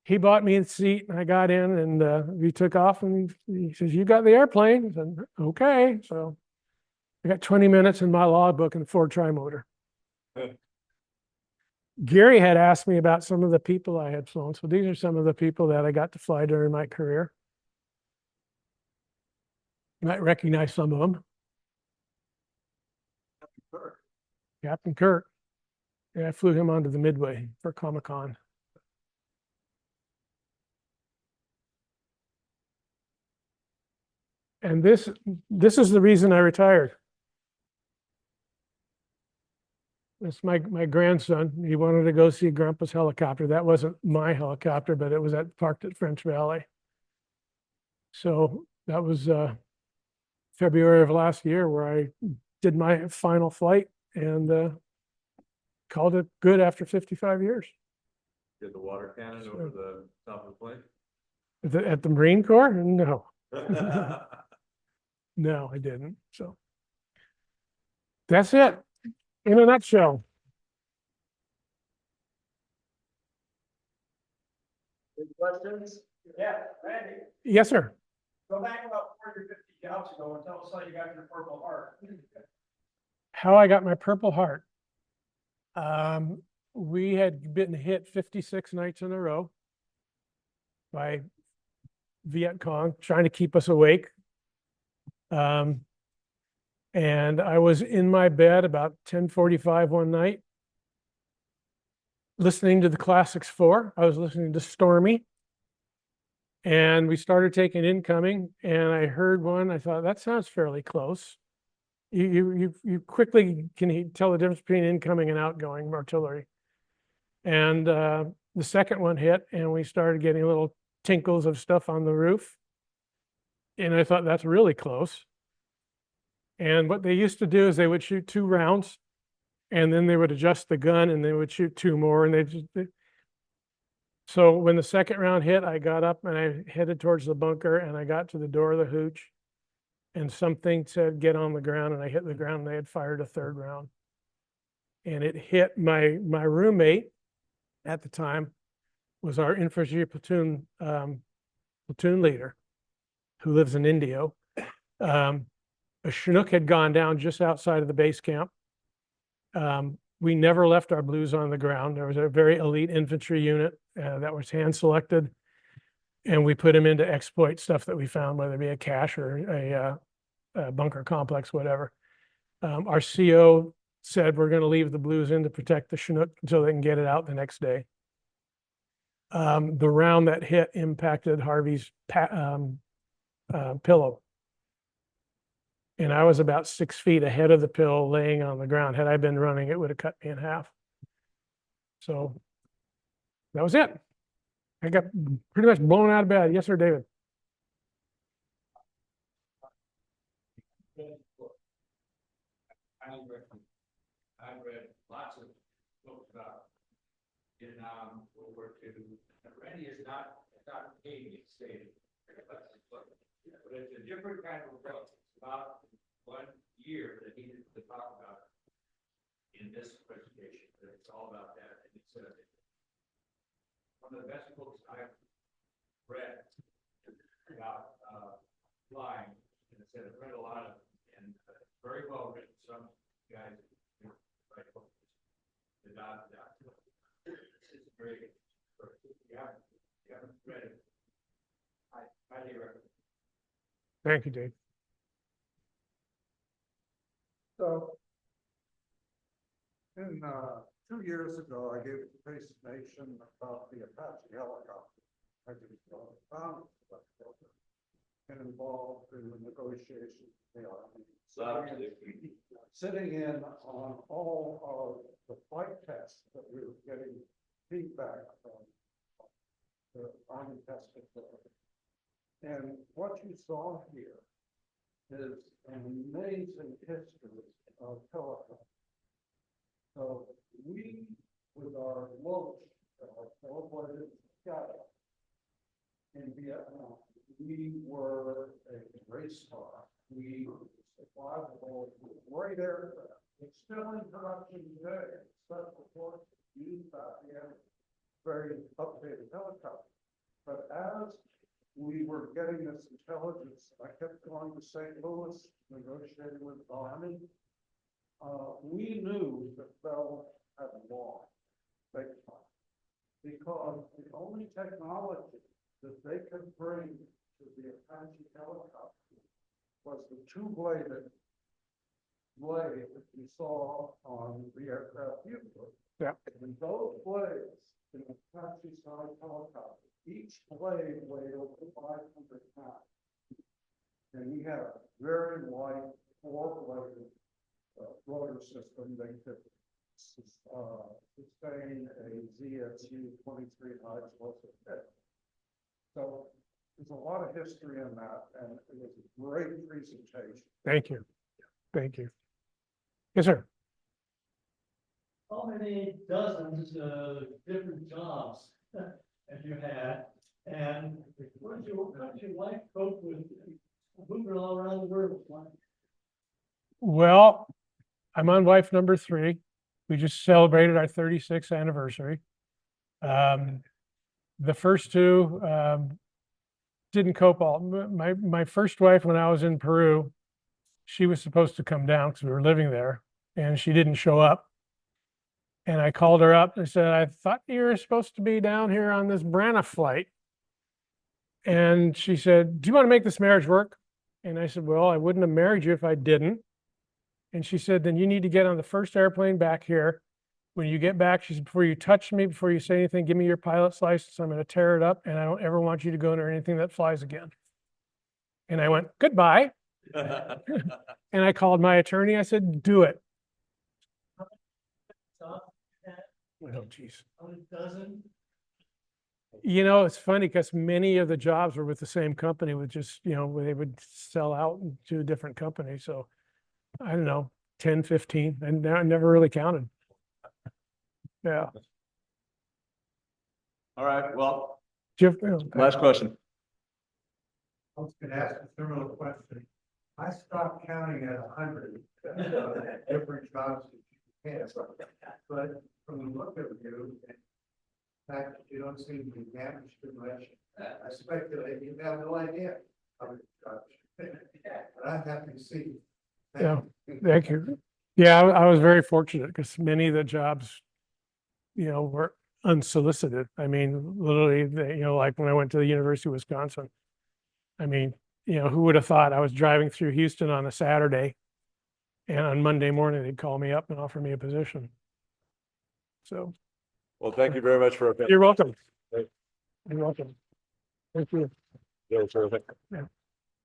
he bought me a seat, and I got in, and we took off, and he says, you got the airplane? I said, okay. So I got 20 minutes in my logbook in the Ford Trimotor. Gary had asked me about some of the people I had flown. So these are some of the people that I got to fly during my career. You might recognize some of them. Captain Kirk. Yeah, I flew him onto the Midway for Comic-Con. And this is the reason I retired. It's my grandson. He wanted to go see Grandpa's helicopter. That wasn't my helicopter, but it was parked at French Valley. So that was February of last year where I did my final flight and called it good after 55 years. Get the water cannon over the top of the plane? At the Marine Corps? No. No, I didn't. So that's it in a nutshell. Any questions? Yeah, Randy, Yes, sir. go back about 40 or 50 jobs ago and tell us how you got your Purple Heart. How I got my Purple Heart. We had been hit 56 nights in a row by Viet Cong trying to keep us awake. And I was in my bed about 10:45 one night, listening to the Classics 4. I was listening to Stormy. And we started taking incoming, and I heard one. I thought, that sounds fairly close. You quickly can tell the difference between incoming and outgoing artillery. And the second one hit, and we started getting a little tinkles of stuff on the roof. And I thought that's really close. And what they used to do is they would shoot 2 rounds and then they would adjust the gun and they would shoot 2 more. And so when the second round hit, I got up and I headed towards the bunker and I got to the door of the hooch and something said, get on the ground. And I hit the ground and they had fired a 3rd round. And it hit my roommate at the time was our infantry platoon leader who lives in Indio. A Chinook had gone down just outside of the base camp. We never left our blues on the ground. There was a very elite infantry unit that was hand selected, and we put them into exploit stuff that we found, whether it be a cache or a bunker complex, whatever. Our CO said we're going to leave the blues in to protect the Chinook until they can get it out the next day. The round that hit impacted Harvey's pillow. And I was about 6 feet ahead of the pillow laying on the ground. Had I been running, it would have cut me in half. So that was it. I got pretty much blown out of bed. Yes, sir, David. I read lots of books about Vietnam, World War II. Randy is not Canadian state, but it's a different kind of book. It's about 1 year that he didn't talk about in this presentation, but it's all about that. And it's one of the best books I've read about flying. And I said I've read a lot of them, and very well written. Some guys write books. This is very good. You haven't read it. I highly recommend. Thank you, Dave. So, 2 years ago, I gave a presentation about the Apache helicopter. I just found and involved in the negotiations with the Army. Sitting in on all of the flight tests that we were getting feedback from the Army test facility. And what you saw here is an amazing history of helicopters. So we, with our Loach, our four-bladed scout in Vietnam, we were a race car. We survivable great aircraft. It's still in production today. Special forces use that very updated helicopter. But as we were getting this intelligence, I kept going to St. Louis, negotiating with the Army. We knew that Bell had lost big time because the only technology that they could bring to the Apache helicopter was the 2-bladed blade that you saw on the aircraft Buford. Yeah. And those blades in the Apache-sized helicopter, each blade weighed over 500 pounds. And we had a very light 4-bladed rotor system that could sustain a ZSU 23 high explosive hit. So there's a lot of history in that, and it was a great presentation. Thank you. Thank you. Yes, sir. How many dozens of different jobs have you had? And what did your wife cope with moving all around the world? Well, I'm on wife number 3. We just celebrated our 36th anniversary. The first 2 didn't cope all. My first wife, when I was in Peru, she was supposed to come down because we were living there, and she didn't show up. And I called her up and said, I thought you were supposed to be down here on this Brana flight. And she said, do you want to make this marriage work? And I said, well, I wouldn't have married you if I didn't. And she said, then you need to get on the first airplane back here. When you get back, she said, before you touch me, before you say anything, give me your pilot's license. I'm going to tear it up, and I don't ever want you to go near anything that flies again. And I went, goodbye. And I called my attorney. I said, do it. Oh, geez. A dozen? You know, it's funny because many of the jobs were with the same company with just, you know, they would sell out to a different company. So I don't know, 10, 15, and I never really counted. Yeah. All right, well, Jeff, last question. I was gonna ask a similar question. I stopped counting at 100 different jobs that you had. But from the look of you, in fact, you don't seem to be damaged too much. I speculate you have no idea how many jobs. But I'm happy to see. Yeah. Thank you. Yeah, I was very fortunate because many of the jobs, you know, were unsolicited. I mean, literally, you know, like when I went to the University of Wisconsin, I mean, you know, who would have thought I was driving through Houston on a Saturday and on Monday morning, they'd call me up and offer me a position. So Well, thank you very much for. you're welcome. Great. You're welcome. Thank you. Yeah, terrific. Yeah.